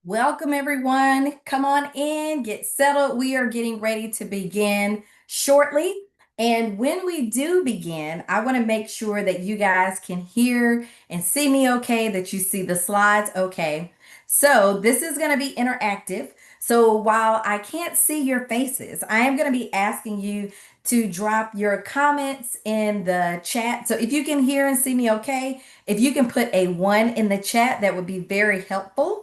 Welcome, everyone. Come on in, get settled. We are getting ready to begin shortly. And when we do begin, I want to make sure that you guys can hear and see me okay, that you see the slides okay. So, this is going to be interactive. So, while I can't see your faces, I am going to be asking you to drop your comments in the chat. So, if you can hear and see me okay, if you can put a 1 in the chat, that would be very helpful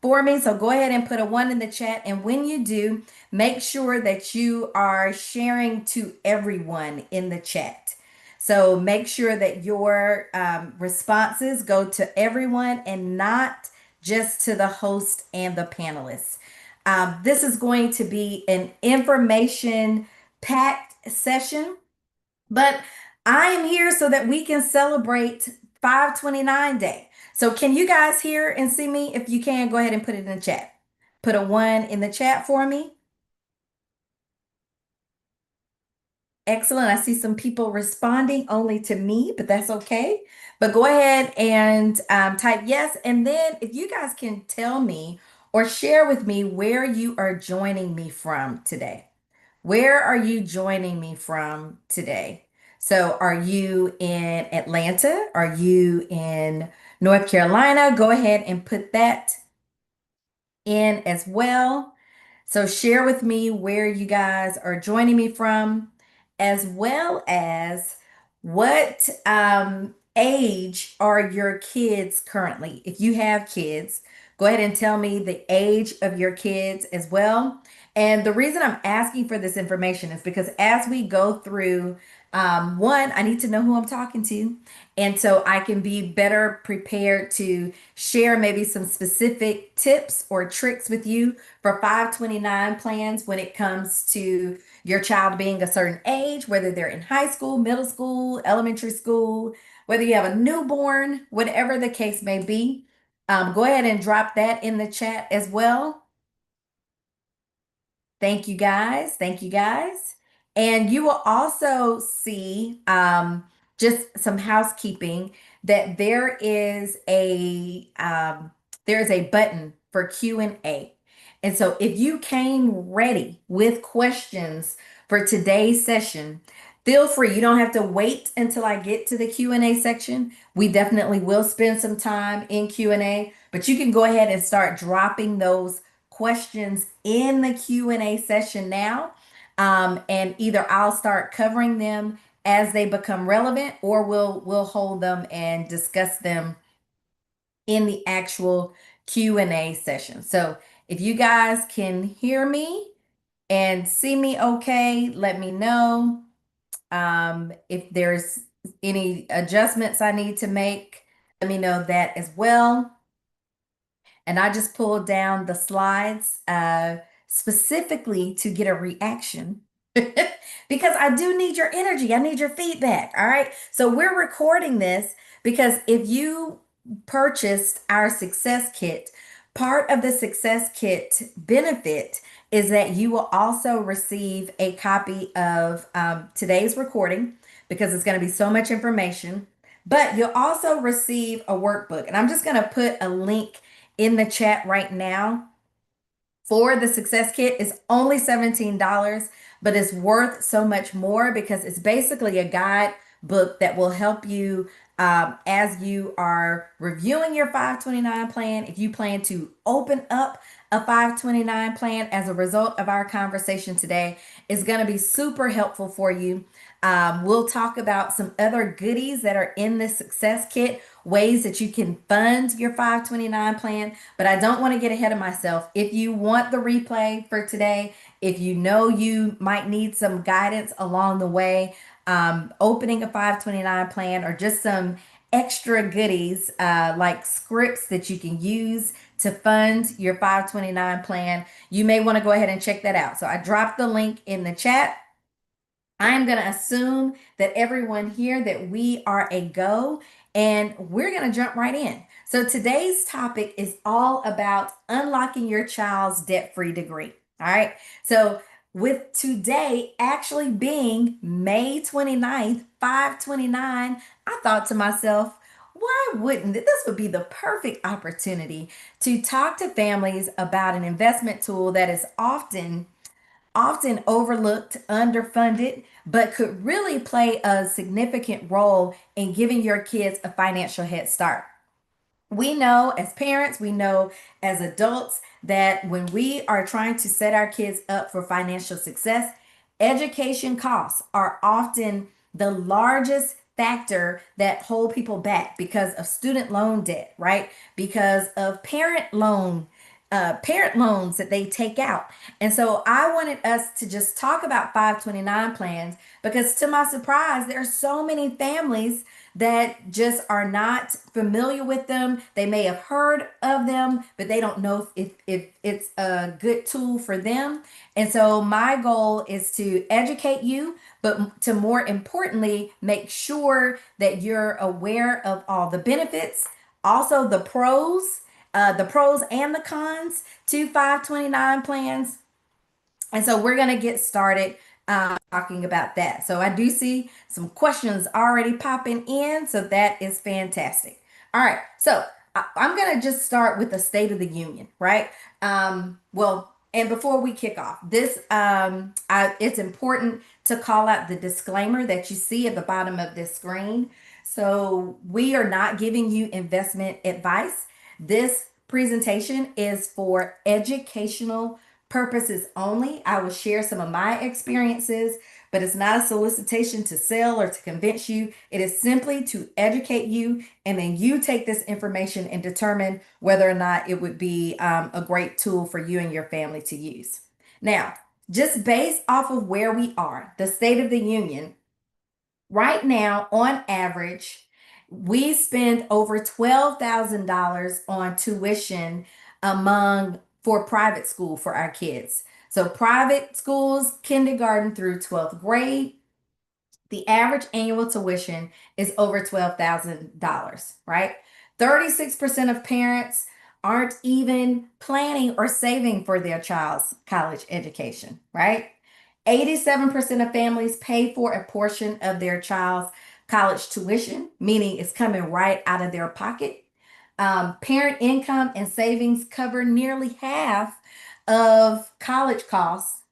for me. So go ahead and put a 1 in the chat. And when you do, make sure that you are sharing to everyone in the chat. So make sure that your responses go to everyone and not just to the host and the panelists. This is going to be an information packed session, but I am here so that we can celebrate 529 Day. So, can you guys hear and see me? If you can, go ahead and put it in the chat. Put a 1 in the chat for me. Excellent. I see some people responding only to me, but that's okay. But go ahead and type yes. And then, if you guys can tell me or share with me where you are joining me from today. Where are you joining me from today? So, are you in Atlanta? Are you in North Carolina? Go ahead and put that in as well. So, share with me where you guys are joining me from, as well as what age are your kids currently. If you have kids, go ahead and tell me the age of your kids as well. And the reason I'm asking for this information is because as we go through, one, I need to know who I'm talking to. And so I can be better prepared to share maybe some specific tips or tricks with you for 529 plans when it comes to your child being a certain age, whether they're in high school, middle school, elementary school, whether you have a newborn, whatever the case may be. Go ahead and drop that in the chat as well. Thank you guys. Thank you guys. And you will also see just some housekeeping that there is a button for Q&A. And so if you came ready with questions for today's session, feel free. You don't have to wait until I get to the Q&A section. We definitely will spend some time in Q&A, but you can go ahead and start dropping those questions in the Q&A session now. And either I'll start covering them as they become relevant, or we'll hold them and discuss them in the actual Q&A session. So if you guys can hear me and see me okay, let me know. If there's any adjustments I need to make, let me know that as well. And I just pulled down the slides specifically to get a reaction because I do need your energy. I need your feedback. All right. So we're recording this because if you purchased our success kit, part of the success kit benefit is that you will also receive a copy of today's recording because it's going to be so much information. But you'll also receive a workbook. And I'm just going to put a link in the chat right now for the success kit. Is only $17, but it's worth so much more because it's basically a guide book that will help you as you are reviewing your 529 plan. If you plan to open up a 529 plan as a result of our conversation today, it's going to be super helpful for you. We'll talk about some other goodies that are in this success kit, ways that you can fund your 529 plan. But I don't want to get ahead of myself. If you want the replay for today, if you know you might need some guidance along the way, opening a 529 plan, or just some extra goodies like scripts that you can use to fund your 529 plan, you may want to go ahead and check that out. So I dropped the link in the chat. I'm going to assume that everyone here that we are a go, and we're going to jump right in. So today's topic is all about unlocking your child's debt-free degree. All right. So with today actually being May 29th, 529, I thought to myself, why wouldn't this would be the perfect opportunity to talk to families about an investment tool that is often overlooked, underfunded, but could really play a significant role in giving your kids a financial head start. We know as parents, we know as adults that when we are trying to set our kids up for financial success, education costs are often the largest factor that hold people back because of student loan debt, right? Because of parent loans that they take out. And so I wanted us to just talk about 529 plans because to my surprise, there are so many families that just are not familiar with them. They may have heard of them, but they don't know if it's a good tool for them. And so my goal is to educate you, but to more importantly, make sure that you're aware of all the benefits, also the pros and the cons to 529 plans. And so we're going to get started talking about that. So I do see some questions already popping in. So that is fantastic. All right. So I'm going to just start with the State of the Union, right? And before we kick off, it's important to call out the disclaimer that you see at the bottom of this screen. So we are not giving you investment advice. This presentation is for educational purposes only. I will share some of my experiences, but it's not a solicitation to sell or to convince you. It is simply to educate you, and then you take this information and determine whether or not it would be a great tool for you and your family to use. Now, just based off of where we are, the State of the Union, right now, on average, we spend over $12,000 on tuition for private school for our kids. So private schools, kindergarten through 12th grade, the average annual tuition is over $12,000, right? 36% of parents aren't even planning or saving for their child's college education, right? 87% of families pay for a portion of their child's college tuition, meaning it's coming right out of their pocket. Parent income and savings cover nearly half of college costs.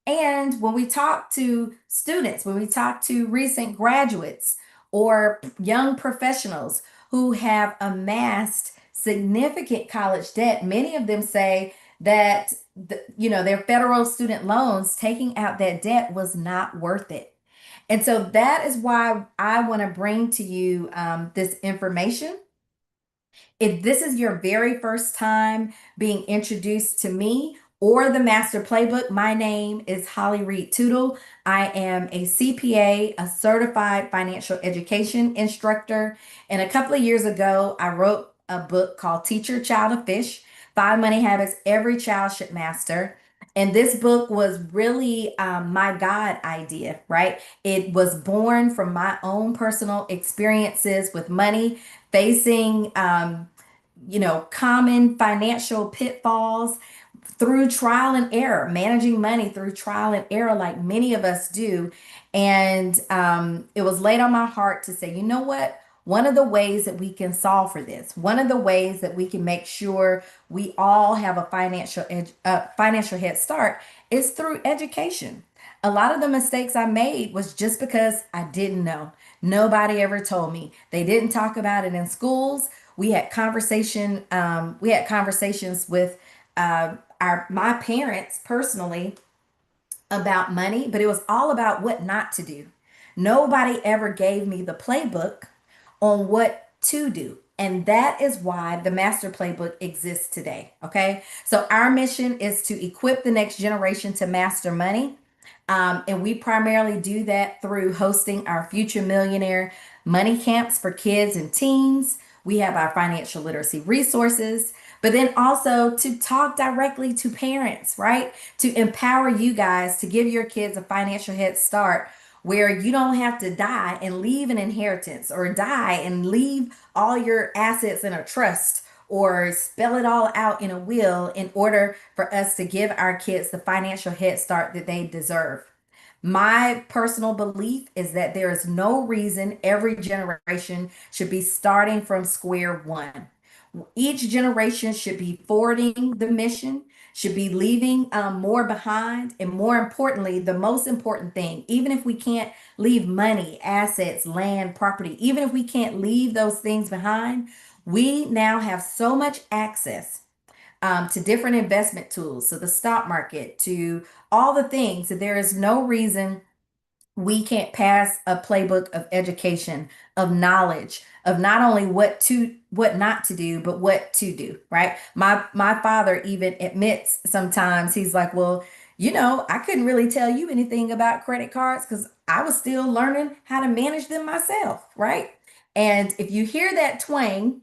And when we talk to students, when we talk to recent graduates or young professionals who have amassed significant college debt, many of them say that their federal student loans, taking out that debt was not worth it. And so that is why I want to bring to you this information If this is your very first time being introduced to me or the Master Playbook, my name is Holly Reid Tootle. I am a CPA, a certified financial education instructor. And a couple of years ago, I wrote a book called Teach Your Child to Fish: Five Money Habits Every Child Should Master. And this book was really my God idea, right? It was born from my own personal experiences with money, facing common financial pitfalls through trial and error, managing money through trial and error, like many of us do. And it was laid on my heart to say, you know what? One of the ways that we can solve for this, one of the ways that we can make sure we all have a financial head start is through education. A lot of the mistakes I made was just because I didn't know. Nobody ever told me. They didn't talk about it in schools. We had conversations with our my parents personally about money, but it was all about what not to do. Nobody ever gave me the playbook on what to do. And that is why the Master Playbook exists today. Okay. So our mission is to equip the next generation to master money. And we primarily do that through hosting our Future Millionaire money camps for kids and teens. We have our financial literacy resources, but then also to talk directly to parents, right? To empower you guys to give your kids a financial head start where you don't have to die and leave an inheritance or die and leave all your assets in a trust or spell it all out in a will in order for us to give our kids the financial head start that they deserve. My personal belief is that there is no reason every generation should be starting from square one. Each generation should be forwarding the mission, should be leaving more behind. And more importantly, the most important thing, even if we can't leave money, assets, land, property, even if we can't leave those things behind, we now have so much access to different investment tools, to the stock market, to all the things that there is no reason we can't pass a playbook of education, of knowledge, of not only what not to do, but what to do, right? My father even admits sometimes, he's like, well, I couldn't really tell you anything about credit cards because I was still learning how to manage them myself, right? And if you hear that twang,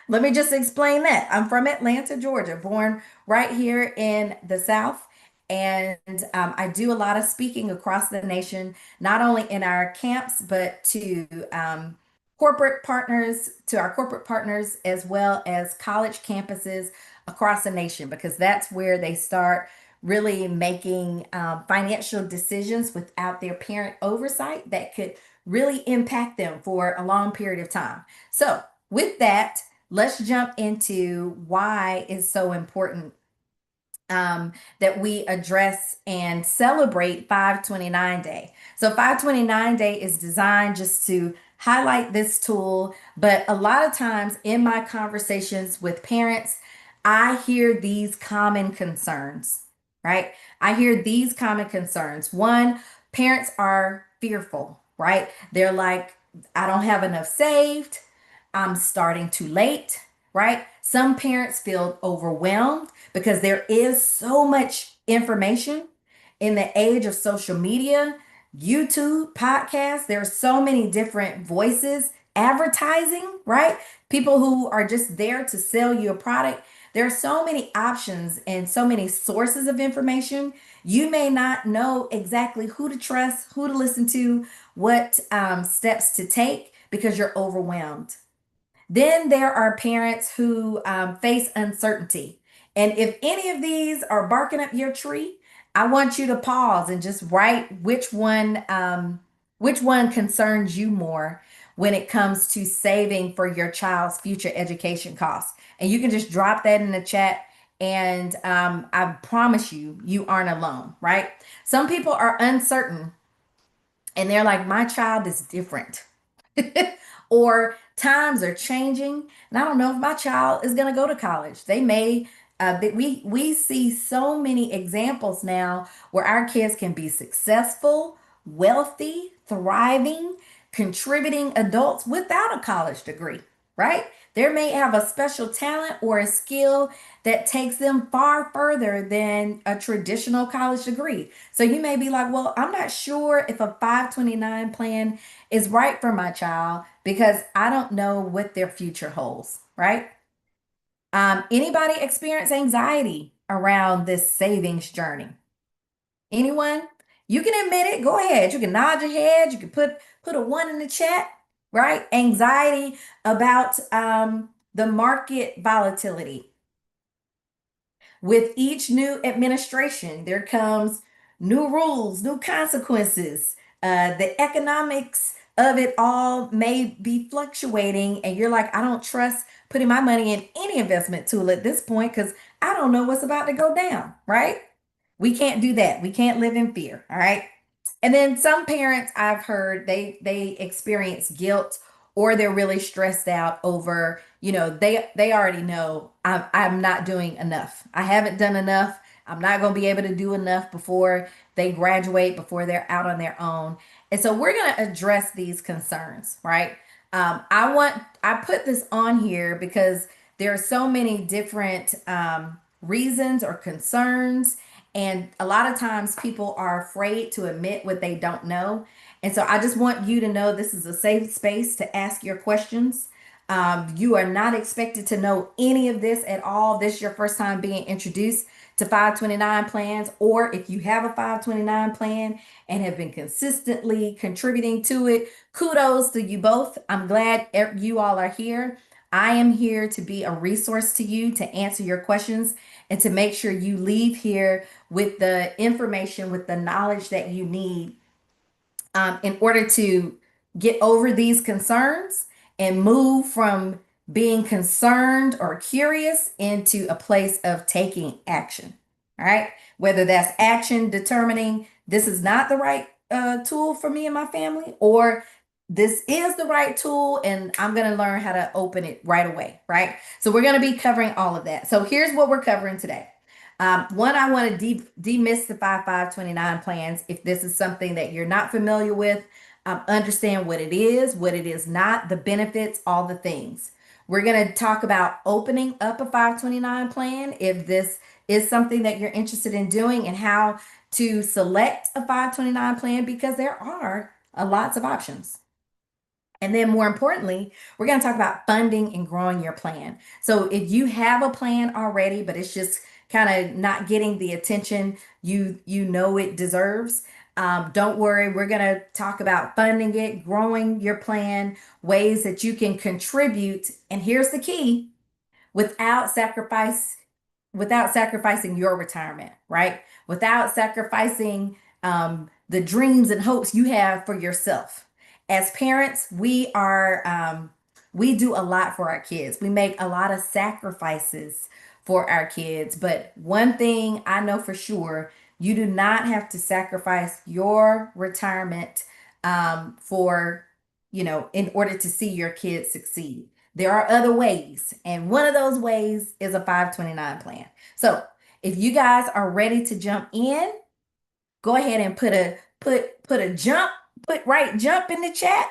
let me just explain that. I'm from Atlanta, Georgia, born right here in the South. And I do a lot of speaking across the nation, not only in our camps, but to our corporate partners, as well as college campuses across the nation, because that's where they start really making financial decisions without their parent oversight that could really impact them for a long period of time. So, with that, let's jump into why it's so important that we address and celebrate 529 Day. So 529 Day is designed just to highlight this tool, but a lot of times in my conversations with parents, I hear these common concerns, right? I hear these common concerns. One, parents are fearful, right? They're like, I don't have enough saved. I'm starting too late, right? Some parents feel overwhelmed because there is so much information in the age of social media, YouTube, podcasts. There are so many different voices, advertising, right? People who are just there to sell you a product. There are so many options and so many sources of information. You may not know exactly who to trust, who to listen to, what steps to take because you're overwhelmed. Then there are parents who face uncertainty. And if any of these are barking up your tree, I want you to pause and just write which one concerns you more when it comes to saving for your child's future education costs. And you can just drop that in the chat. And I promise you, you aren't alone, right? Some people are uncertain and they're like, my child is different. Or times are changing, and I don't know if my child is going to go to college. They may. We see so many examples now where our kids can be successful, wealthy, thriving, contributing adults without a college degree. right? They may have a special talent or a skill that takes them far further than a traditional college degree. So you may be like, well, I'm not sure if a 529 plan is right for my child because I don't know what their future holds, right? Anybody experience anxiety around this savings journey? Anyone? You can admit it. Go ahead. You can nod your head. You can put a one in the chat, right? Anxiety about the market volatility. With each new administration, there comes new rules, new consequences. The economics of it all may be fluctuating, and you're like, I don't trust putting my money in any investment tool at this point because I don't know what's about to go down, right? We can't do that. We can't live in fear, all right? And then some parents I've heard they experience guilt or they're really stressed out over, they already know I'm not doing enough. I haven't done enough. I'm not going to be able to do enough before they graduate, before they're out on their own. And so we're going to address these concerns, right? I put this on here because there are so many different reasons or concerns, and a lot of times people are afraid to admit what they don't know. And so I just want you to know this is a safe space to ask your questions. You are not expected to know any of this at all. This is your first time being introduced to 529 plans, or if you have a 529 plan and have been consistently contributing to it, kudos to you both. I'm glad you all are here. I am here to be a resource to you to answer your questions and to make sure you leave here with the information, with the knowledge that you need in order to get over these concerns and move from being concerned or curious into a place of taking action. All right. Whether that's action determining this is not the right tool for me and my family, or this is the right tool and I'm going to learn how to open it right away. Right. So we're going to be covering all of that. So here's what we're covering today. One, I want to demystify 529 plans. If this is something that you're not familiar with, understand what it is not, the benefits, all the things. We're going to talk about opening up a 529 plan if this is something that you're interested in doing, and how to select a 529 plan because there are lots of options. And then more importantly, we're going to talk about funding and growing your plan. So if you have a plan already, but it's just kind of not getting the attention you know it deserves, don't worry. We're going to talk about funding it, growing your plan, ways that you can contribute. And here's the key: without sacrificing your retirement, right? Without sacrificing the dreams and hopes you have for yourself. As parents, we do a lot for our kids. We make a lot of sacrifices for our kids. But one thing I know for sure, you do not have to sacrifice your retirement in order to see your kids succeed. There are other ways, and one of those ways is a 529 plan. So if you guys are ready to jump in, go ahead and put jump in the chat.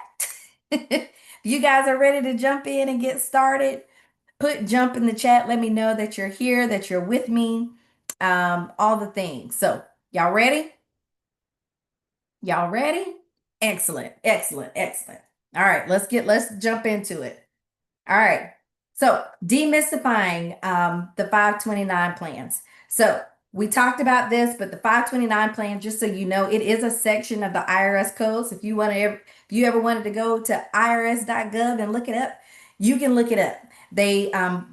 If you guys are ready to jump in and get started, put jump in the chat. Let me know that you're here, that you're with me, all the things. So y'all ready? Y'all ready? Excellent, excellent, excellent. All right, let's jump into it. All right. So demystifying the 529 plans. So we talked about this, but the 529 plan, just so you know, it is a section of the IRS code. So if you ever wanted to go to irs.gov and look it up, you can look it up. They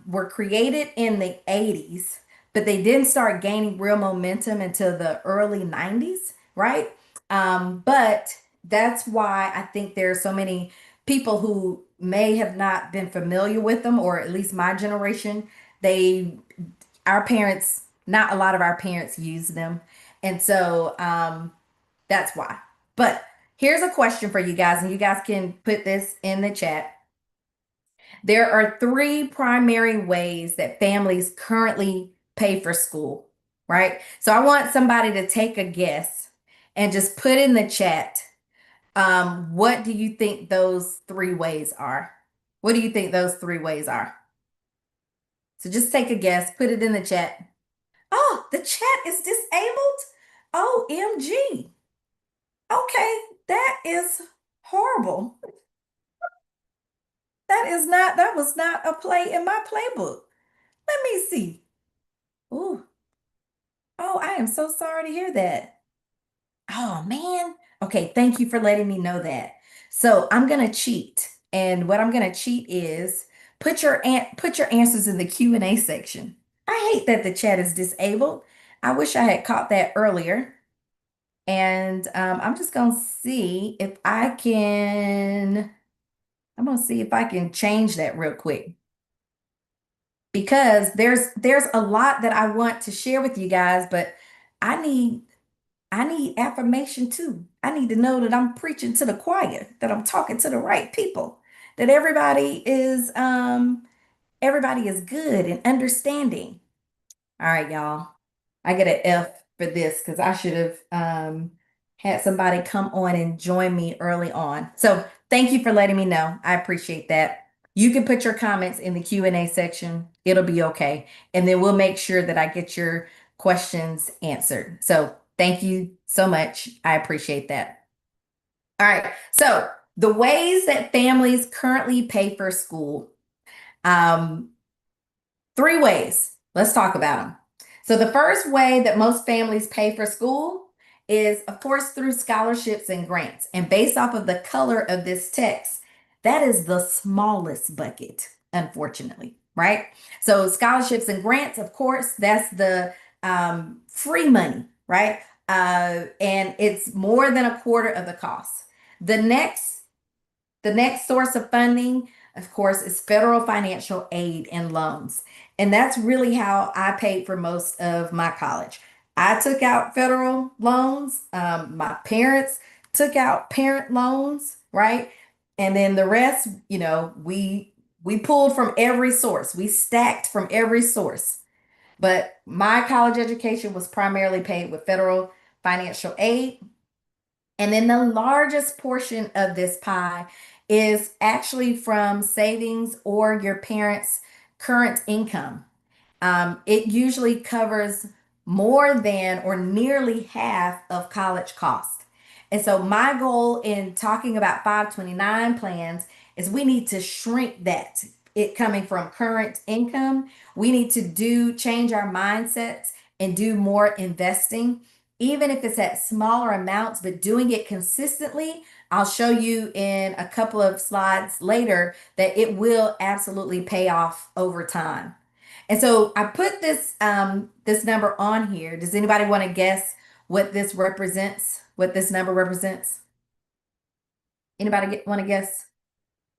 were created in the 80s, but they didn't start gaining real momentum until the early 90s, right? But that's why I think there are so many people who may have not been familiar with them, or at least my generation, our parents, not a lot of our parents use them. And so that's why. But here's a question for you guys, and you guys can put this in the chat. There are three primary ways that families currently pay for school, right? So I want somebody to take a guess and just put in the chat, what do you think those three ways are? What do you think those three ways are? So just take a guess, put it in the chat. Oh, the chat is disabled? OMG. Okay, that is horrible. That was not a play in my playbook. Let me see. Ooh, oh, I am so sorry to hear that. Oh man. Okay, thank you for letting me know that. So I'm gonna cheat. And what I'm gonna cheat is put your answers in the Q&A section. I hate that the chat is disabled. I wish I had caught that earlier. And I'm just gonna see if I can, I'm gonna see if I can change that real quick because there's a lot that I want to share with you guys, but I need I need affirmation too. I need to know that I'm preaching to the choir, that I'm talking to the right people, that everybody is good and understanding. All right, y'all. I get an F for this because I should have had somebody come on and join me early on. So thank you for letting me know. I appreciate that. You can put your comments in the Q&A section. It'll be okay. And then we'll make sure that I get your questions answered. So thank you so much. I appreciate that. All right. So the ways that families currently pay for school. Um, Three ways. Let's talk about them. So, the first way that most families pay for school is, of course, through scholarships and grants. And based off of the color of this text, that is the smallest bucket, unfortunately, right? So, scholarships and grants, of course, that's the free money, right? And it's more than a quarter of the cost. The next the next source of funding, of course, is federal financial aid and loans. And that's really how I paid for most of my college. I took out federal loans. My parents took out parent loans, right? And then the rest, we pulled from every source. We stacked from every source. But my college education was primarily paid with federal financial aid, and then the largest portion of this pie is actually from savings or your parents' current income. It usually covers more than or nearly half of college cost. And so my goal in talking about 529 plans is we need to shrink that. It coming from current income, we need to do change our mindsets and do more investing, even if it's at smaller amounts, but doing it consistently. I'll show you in a couple of slides later that it will absolutely pay off over time. And so I put this number on here. Does anybody want to guess what this represents? What this number represents? Want to guess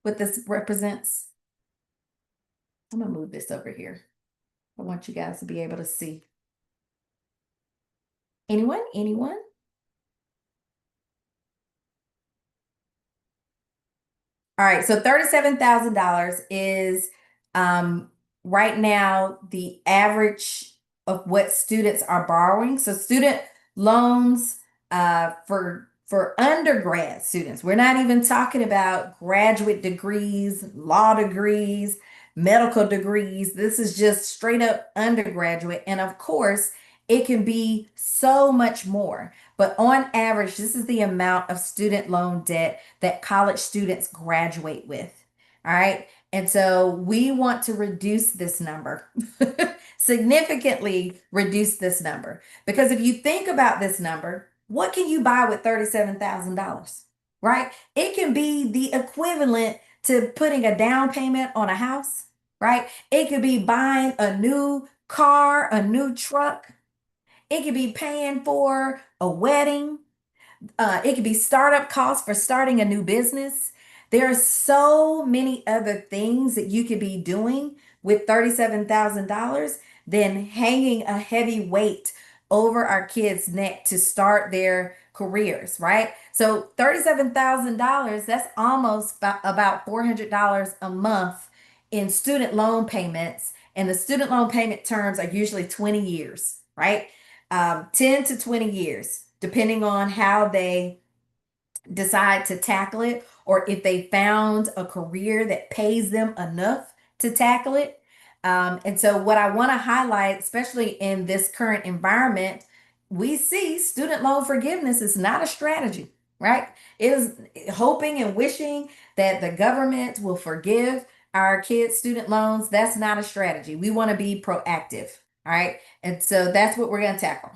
what this represents? I'm gonna move this over here. I want you guys to be able to see. Anyone? Anyone? All right, so $37,000 is right now the average of what students are borrowing. So student loans for undergrad students. We're not even talking about graduate degrees, law degrees, medical degrees. This is just straight up undergraduate. And of course, it can be so much more. But on average, this is the amount of student loan debt that college students graduate with. All right. And so we want to reduce this number, significantly reduce this number. Because if you think about this number, what can you buy with $37,000? Right? It can be the equivalent to putting a down payment on a house, right? It could be buying a new car, a new truck. It could be paying for a wedding. It could be startup costs for starting a new business. There are so many other things that you could be doing with $37,000 than hanging a heavy weight over our kids' neck to start their careers, right? So $37,000, that's almost about $400 a month in student loan payments. And the student loan payment terms are usually 20 years, right? 10 to 20 years, depending on how they decide to tackle it, or if they found a career that pays them enough to tackle it. And so, what I want to highlight, especially in this current environment, we see student loan forgiveness is not a strategy, right? It is hoping and wishing that the government will forgive our kids' student loans. That's not a strategy. We want to be proactive, all right? And so, that's what we're going to tackle.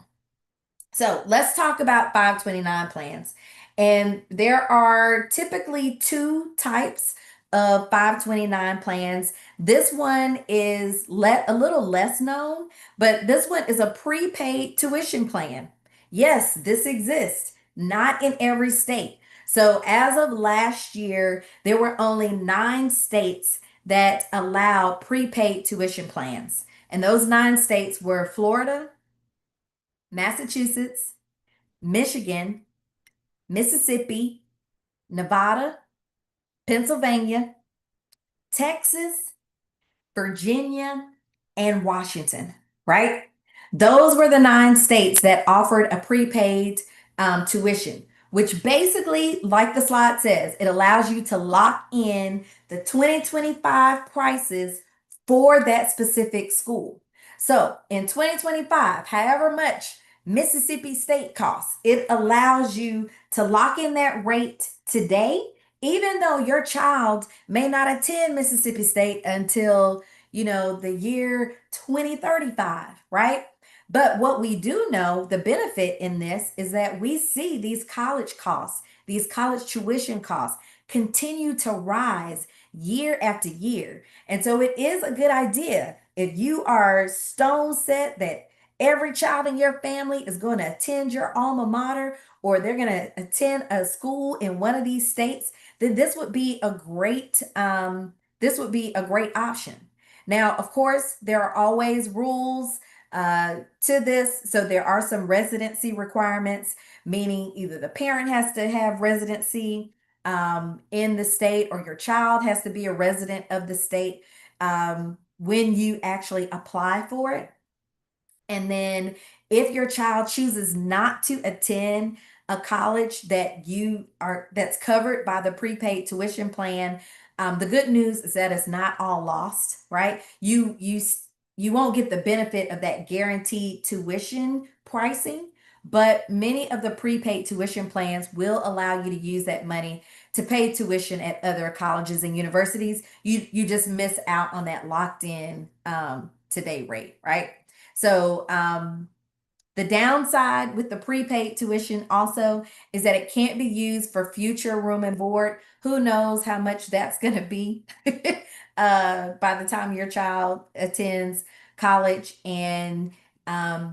So let's talk about 529 plans. And there are typically two types of 529 plans. This one is a little less known, but this one is a prepaid tuition plan. Yes, this exists, not in every state. So as of last year, there were only 9 states that allowed prepaid tuition plans. And those 9 states were Florida, Massachusetts, Michigan, Mississippi, Nevada, Pennsylvania, Texas, Virginia, and Washington, right? Those were the 9 states that offered a prepaid tuition, which basically, like the slide says, it allows you to lock in the 2025 prices for that specific school. So in 2025, however much Mississippi State costs, it allows you to lock in that rate today, even though your child may not attend Mississippi State until the year 2035, right? But what we do know, the benefit in this is that we see these college costs, these college tuition costs continue to rise year after year. And so it is a good idea if you are stone set that every child in your family is going to attend your alma mater, or they're going to attend a school in one of these states, then this would be a great option. Now, of course, there are always rules to this. So there are some residency requirements, meaning either the parent has to have residency in the state, or your child has to be a resident of the state when you actually apply for it. And then if your child chooses not to attend a college that's covered by the prepaid tuition plan, the good news is that it's not all lost, right? You won't get the benefit of that guaranteed tuition pricing, but many of the prepaid tuition plans will allow you to use that money to pay tuition at other colleges and universities. You just miss out on that locked in today rate, right? So the downside with the prepaid tuition also is that it can't be used for future room and board. Who knows how much that's going to be by the time your child attends college, and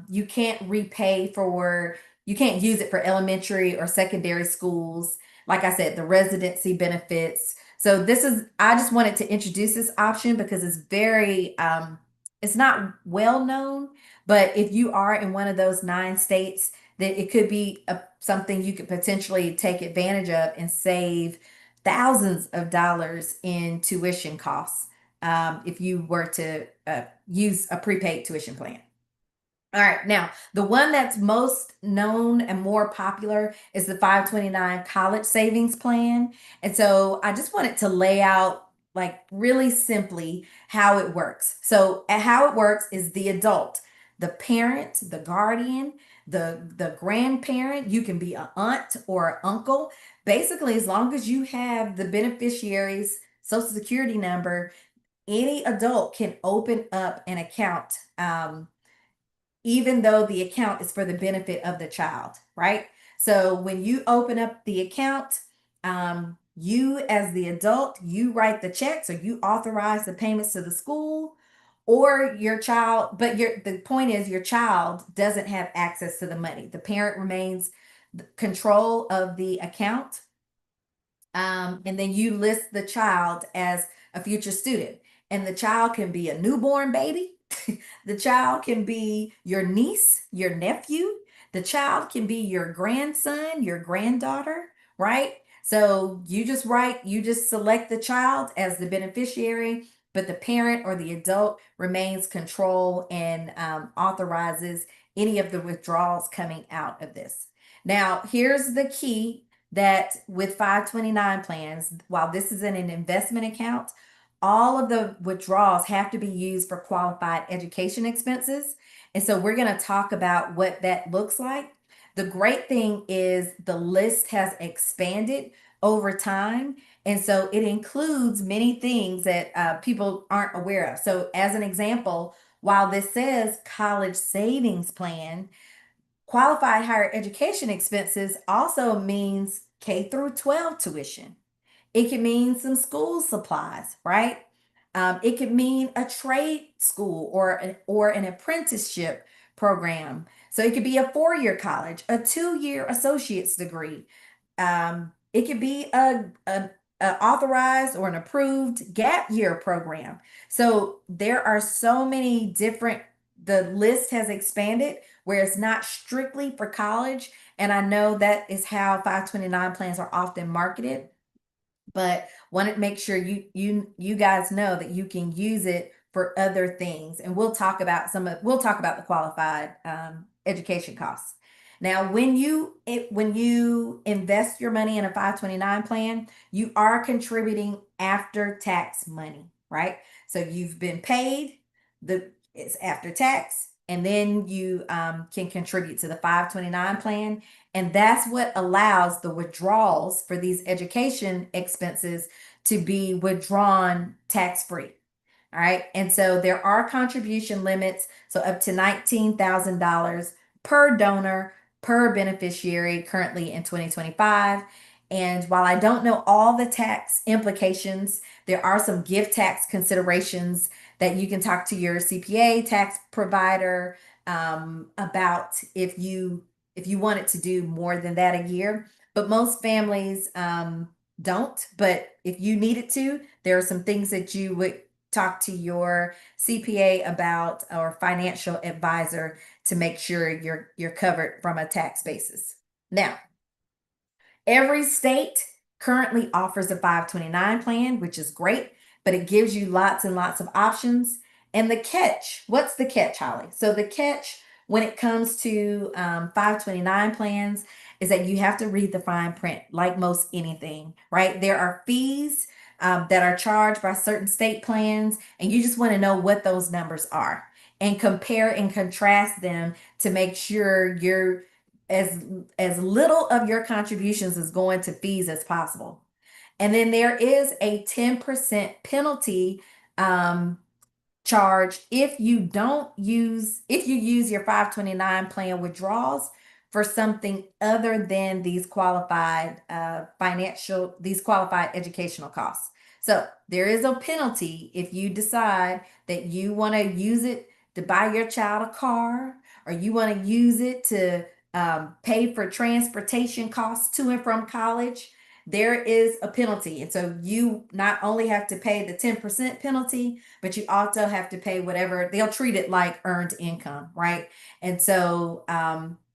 you can't use it for elementary or secondary schools. Like I said, the residency benefits. So I just wanted to introduce this option because it's not well known, but if you are in one of those 9 states, that it could be something you could potentially take advantage of and save thousands of dollars in tuition costs if you were to use a prepaid tuition plan. All right, now the one that's most known and more popular is the 529 college savings plan. And so I just wanted to lay out, like, really simply how it works. So how it works is the adult, the parent, the guardian, the grandparent, you can be an aunt or an uncle. Basically, as long as you have the beneficiary's social security number, any adult can open up an account. Even though the account is for the benefit of the child, right? So when you open up the account, you as the adult, you write the checks or you authorize the payments to the school or your child, but the point is your child doesn't have access to the money. The parent remains control of the account, and then you list the child as a future student. And the child can be a newborn baby. The child can be your niece, your nephew. The child can be your grandson, your granddaughter, right? So you just select the child as the beneficiary, but the parent or the adult remains control and authorizes any of the withdrawals coming out of this. Now, here's the key. that with 529 plans, while this is in an investment account, all of the withdrawals have to be used for qualified education expenses. And so we're going to talk about what that looks like. The great thing is the list has expanded over time. And so it includes many things that people aren't aware of. So, as an example, while this says college savings plan, qualified higher education expenses also means K through 12 tuition. It can mean some school supplies, right? It could mean a trade school or an apprenticeship program. So it could be a 4-year college, a 2-year associate's degree. It could be a authorized or an approved gap year program. So there are so many different. The list has expanded where it's not strictly for college, and I know that is how 529 plans are often marketed, but wanted to make sure you guys know that you can use it for other things. And we'll talk about the qualified education costs. Now, when you invest your money in a 529 plan, you are contributing after tax money, right? So you've been paid, it's after tax, and then you can contribute to the 529 plan, and that's what allows the withdrawals for these education expenses to be withdrawn tax free. All right. And so there are contribution limits. So up to $19,000 per donor per beneficiary currently in 2025. And while I don't know all the tax implications, there are some gift tax considerations that you can talk to your CPA tax provider about if you wanted to do more than that a year. But most families don't. But if you needed to, there are some things that you would talk to your CPA about or financial advisor to make sure you're covered from a tax basis. Now, every state currently offers a 529 plan, which is great, but it gives you lots and lots of options. And the catch, what's the catch, Holly? So the catch when it comes to 529 plans is that you have to read the fine print like most anything, right? There are fees that are charged by certain state plans, and you just want to know what those numbers are and compare and contrast them to make sure you're as as little of your contributions is going to fees as possible. And then there is a 10% penalty um, charge if you use your 529 plan withdrawals for something other than these qualified educational costs. So there is a penalty if you decide that you want to use it to buy your child a car, or you want to use it to pay for transportation costs to and from college. There is a penalty. And so you not only have to pay the 10% penalty, but you also have to pay whatever. They'll treat it like earned income, right? And so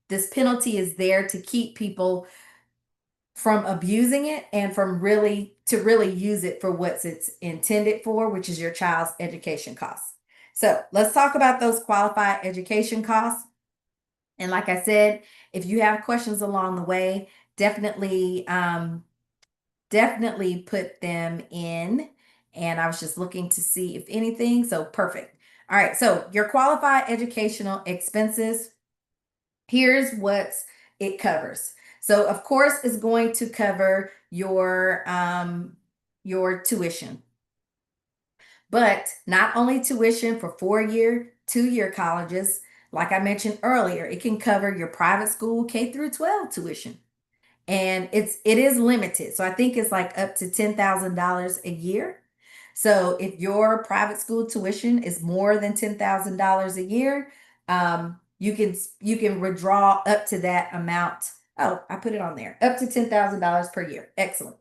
this penalty is there to keep people from abusing it and from really use it for what it's intended for, which is your child's education costs. So let's talk about those qualified education costs. And like I said, if you have questions along the way, definitely put them in. And I was just looking to see if anything. So perfect. All right. So your qualified educational expenses, here's what it covers. So of course it's going to cover your tuition, but not only tuition for 4-year, 2-year colleges. Like I mentioned earlier, it can cover your private school K through 12 tuition, and it is limited. So I think it's like up to $10,000 a year. So if your private school tuition is more than $10,000 a year, you can withdraw up to that amount. Oh, I put it on there. Up to $10,000 per year. Excellent.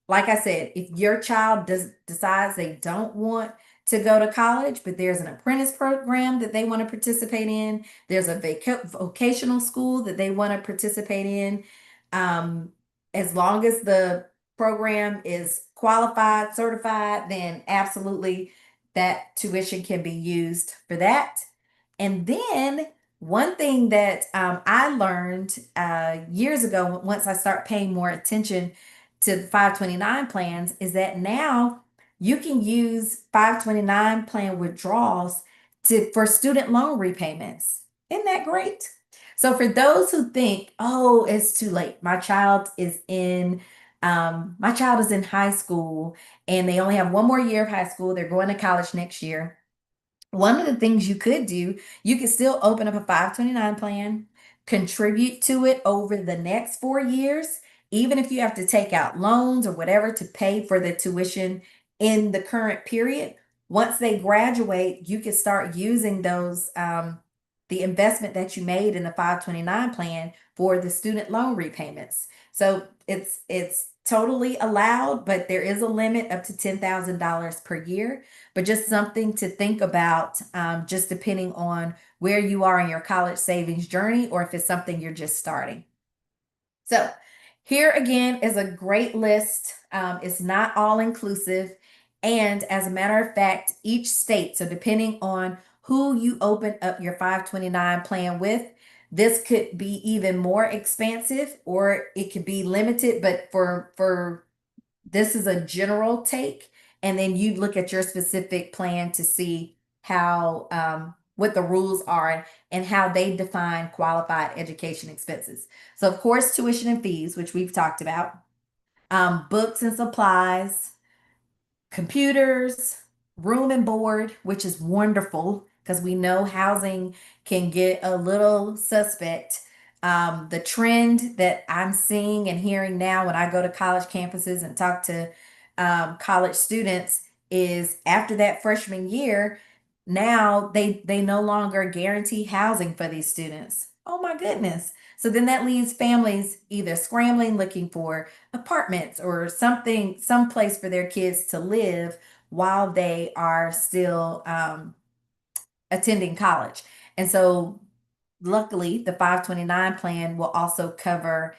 Like I said, if your child decides they don't want to go to college, but there's an apprentice program that they want to participate in, there's a vocational school that they want to participate in, um, as long as the program is qualified, certified, then absolutely that tuition can be used for that. And then One thing that I learned years ago, once I start paying more attention to the 529 plans, is that now you can use 529 plan withdrawals for student loan repayments. Isn't that great? So for those who think, oh, it's too late, my child is in high school and they only have one more year of high school, they're going to college next year. One of the things you could do, you could still open up a 529 plan, contribute to it over the next 4 years, even if you have to take out loans or whatever to pay for the tuition in the current period. Once they graduate, you can start using the investment that you made in the 529 plan for the student loan repayments. So it's totally allowed, but there is a limit up to $10,000 per year, but just something to think about, just depending on where you are in your college savings journey or if it's something you're just starting. So, here again is a great list. It's not all inclusive. And as a matter of fact, each state, so depending on who you open up your 529 plan with, this could be even more expansive or it could be limited, but for this is a general take, and then you look at your specific plan to see how what the rules are and how they define qualified education expenses. So of course, tuition and fees, which we've talked about, books and supplies, computers, room and board, which is wonderful because we know housing can get a little suspect. The trend that I'm seeing and hearing now when I go to college campuses and talk to college students is after that freshman year, now they no longer guarantee housing for these students. Oh my goodness. So then that leaves families either scrambling looking for apartments or something, some place for their kids to live while they are still attending college. And so luckily the 529 plan will also cover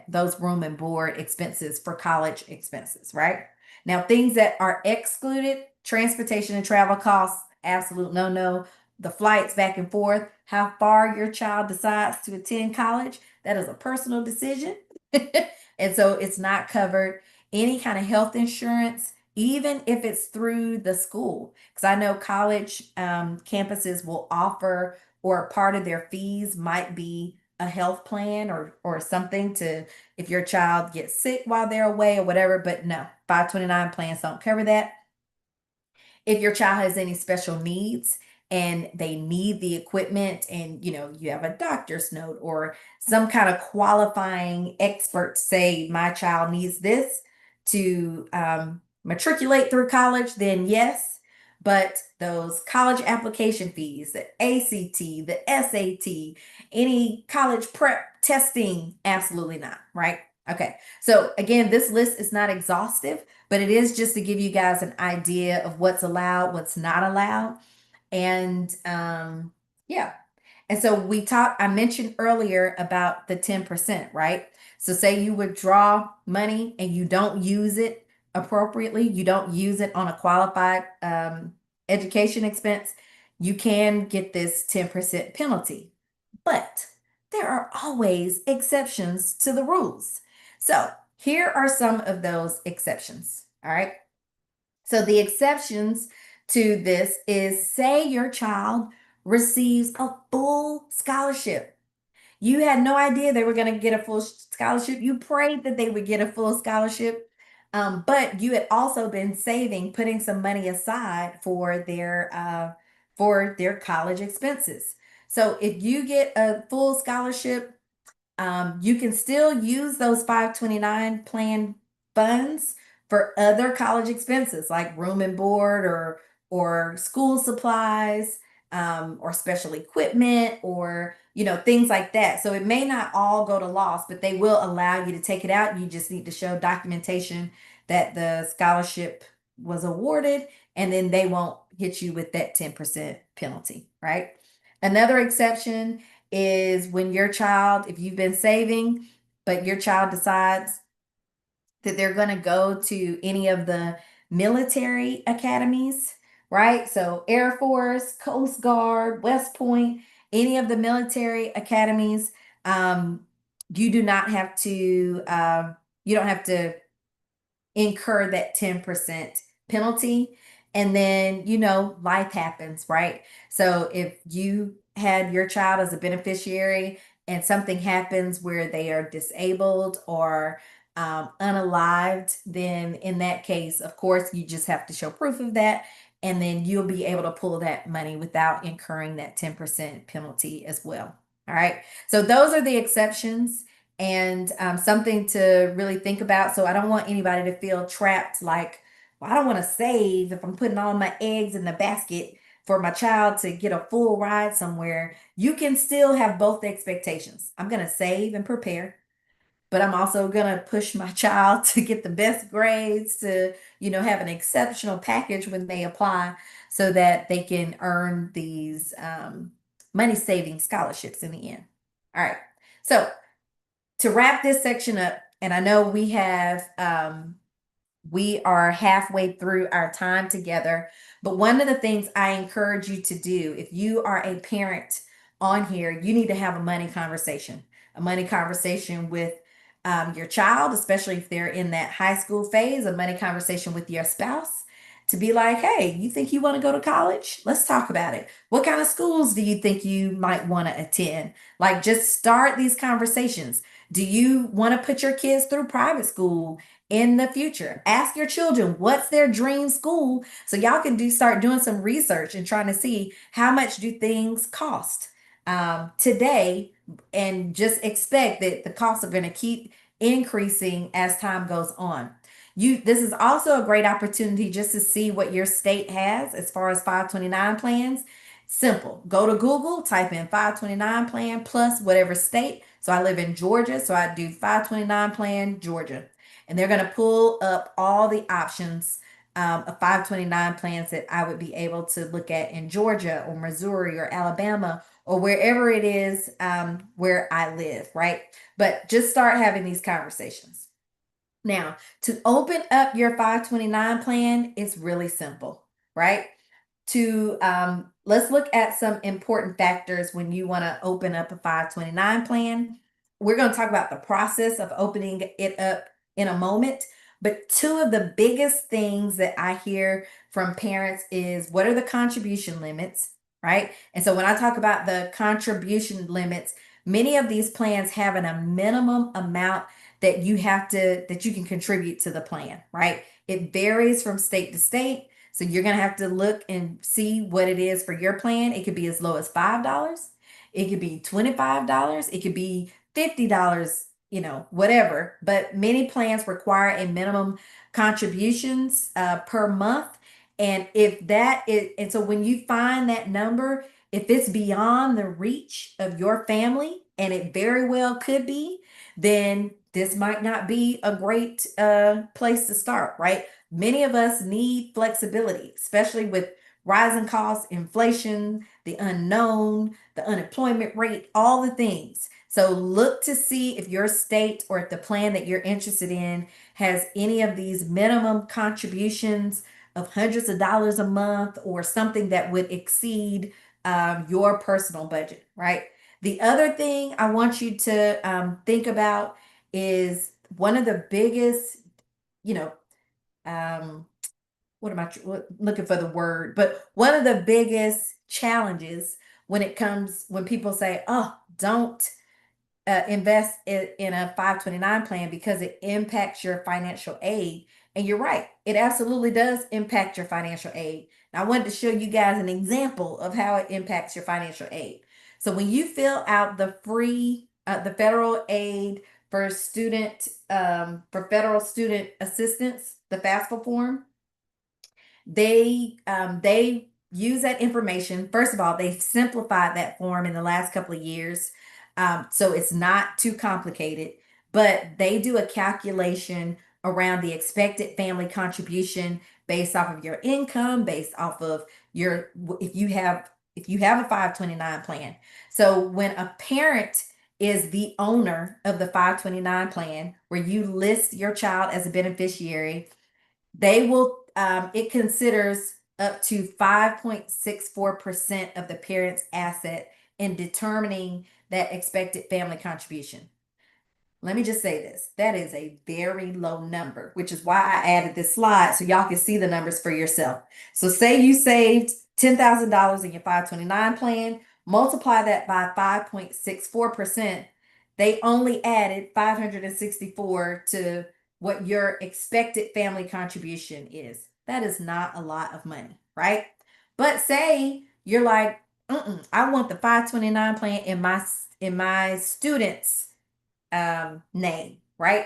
those room and board expenses for college expenses, right? Now things that are excluded, transportation and travel costs, absolute no. The flights back and forth, how far your child decides to attend college, that is a personal decision. And so it's not covered. Any kind of health insurance, even if it's through the school, because I know college campuses will offer, or part of their fees might be a health plan or something to if your child gets sick while they're away or whatever. But no, 529 plans don't cover that. If your child has any special needs and they need the equipment, and you have a doctor's note or some kind of qualifying expert say my child needs this to matriculate through college, then yes. But those college application fees, the ACT, the SAT, any college prep testing, absolutely not, right? Okay, so again, this list is not exhaustive, but it is just to give you guys an idea of what's allowed, what's not allowed. And yeah. And so I mentioned earlier about the 10%, right? So say you withdraw money and you don't use it appropriately, you don't use it on a qualified education expense, you can get this 10% penalty. But there are always exceptions to the rules. So here are some of those exceptions. All right. So the exceptions to this is say your child receives a full scholarship. You had no idea they were going to get a full scholarship. You prayed that they would get a full scholarship, but you had also been saving, putting some money aside for their college expenses. So if you get a full scholarship, you can still use those 529 plan funds for other college expenses like room and board or school supplies, or special equipment or things like that. So it may not all go to loss, but they will allow you to take it out. You just need to show documentation that the scholarship was awarded, and then they won't hit you with that 10% penalty, right? Another exception is when your child, if you've been saving, but your child decides that they're going to go to any of the military academies, right? So Air Force, Coast Guard, West Point, any of the military academies, um, you do not have to, you don't have to incur that 10% penalty. And then, life happens, right? So if you had your child as a beneficiary and something happens where they are disabled or unalived, then in that case, of course, you just have to show proof of that. And then you'll be able to pull that money without incurring that 10% penalty as well. All right. So those are the exceptions and something to really think about. So I don't want anybody to feel trapped like, well, I don't want to save if I'm putting all my eggs in the basket for my child to get a full ride somewhere. You can still have both expectations. I'm going to save and prepare, but I'm also going to push my child to get the best grades, to, have an exceptional package when they apply so that they can earn these money saving scholarships in the end. All right. So to wrap this section up, and I know we are halfway through our time together, but one of the things I encourage you to do, if you are a parent on here, you need to have a money conversation with your child, especially if they're in that high school phase, a money conversation with your spouse to be like, hey, you think you want to go to college? Let's talk about it. What kind of schools do you think you might want to attend? Like, just start these conversations. Do you want to put your kids through private school in the future? Ask your children what's their dream school so y'all can start doing some research and trying to see how much do things cost today, and just expect that the costs are going to keep increasing as time goes on. This is also a great opportunity just to see what your state has as far as 529 plans. Simple. Go to Google, type in 529 plan plus whatever state. So I live in Georgia, so I do 529 plan Georgia. And they're going to pull up all the options of 529 plans that I would be able to look at in Georgia or Missouri or Alabama or wherever it is where I live, right? But just start having these conversations. Now, to open up your 529 plan, it's really simple, right? To Let's look at some important factors when you want to open up a 529 plan. We're going to talk about the process of opening it up in a moment, but two of the biggest things that I hear from parents is, what are the contribution limits, right? And so when I talk about the contribution limits, many of these plans have a minimum amount that you can contribute to the plan, right? It varies from state to state. So you're going to have to look and see what it is for your plan. It could be as low as $5. It could be $25. It could be $50, whatever. But many plans require a minimum contributions per month. And and so when you find that number, if it's beyond the reach of your family, and it very well could be, then this might not be a great place to start, right? Many of us need flexibility, especially with rising costs, inflation, the unknown, the unemployment rate, all the things. So look to see if your state or if the plan that you're interested in has any of these minimum contributions of hundreds of dollars a month or something that would exceed your personal budget, right? The other thing I want you to think about is one of the biggest, you know, um, looking for the word, but one of the biggest challenges when people say, oh, don't invest in a 529 plan because it impacts your financial aid. And you're right, it absolutely does impact your financial aid. Now, I wanted to show you guys an example of how it impacts your financial aid. So when you fill out the federal aid for federal student assistance, the FAFSA form, they use that information. First of all, they've simplified that form in the last couple of years, so it's not too complicated. But they do a calculation around the expected family contribution based off of your income, based off of your if you have a 529 plan. So when a parent is the owner of the 529 plan, where you list your child as a beneficiary, it considers up to 5.64% of the parent's asset in determining that expected family contribution. Let me just say this. That is a very low number, which is why I added this slide so y'all can see the numbers for yourself. So say you saved $10,000 in your 529 plan, multiply that by 5.64%. They only added 564 to what your expected family contribution is. That is not a lot of money, right? But say you're like, I want the 529 plan in my students name, right?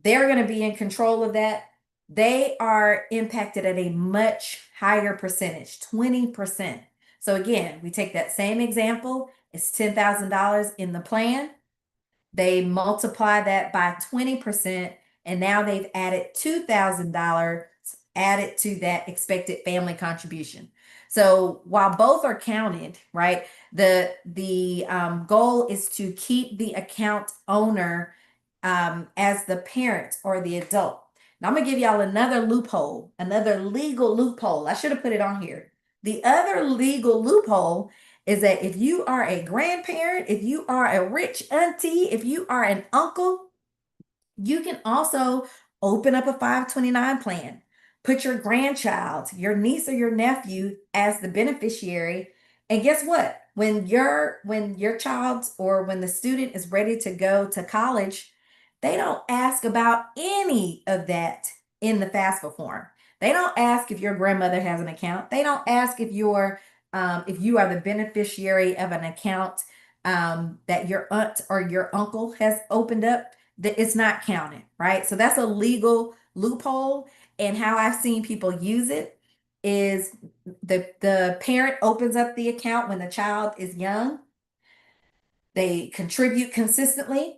They're going to be in control of that. They are impacted at a much higher percentage, 20%. So again, we take that same example, it's $10,000 in the plan. They multiply that by 20%, and now they've added $2,000 added to that expected family contribution. So while both are counted, right, the goal is to keep the account owner as the parent or the adult. Now I'm gonna give y'all another loophole, another legal loophole. I should have put it on here. The other legal loophole is that if you are a grandparent, if you are a rich auntie, if you are an uncle, you can also open up a 529 plan. Put your grandchild, your niece or your nephew as the beneficiary. And guess what? When your child or when the student is ready to go to college, they don't ask about any of that in the FAFSA form. They don't ask if your grandmother has an account. They don't ask if you are the beneficiary of an account that your aunt or your uncle has opened up. That it's not counted, right? So that's a legal loophole. And how I've seen people use it is the parent opens up the account when the child is young. They contribute consistently.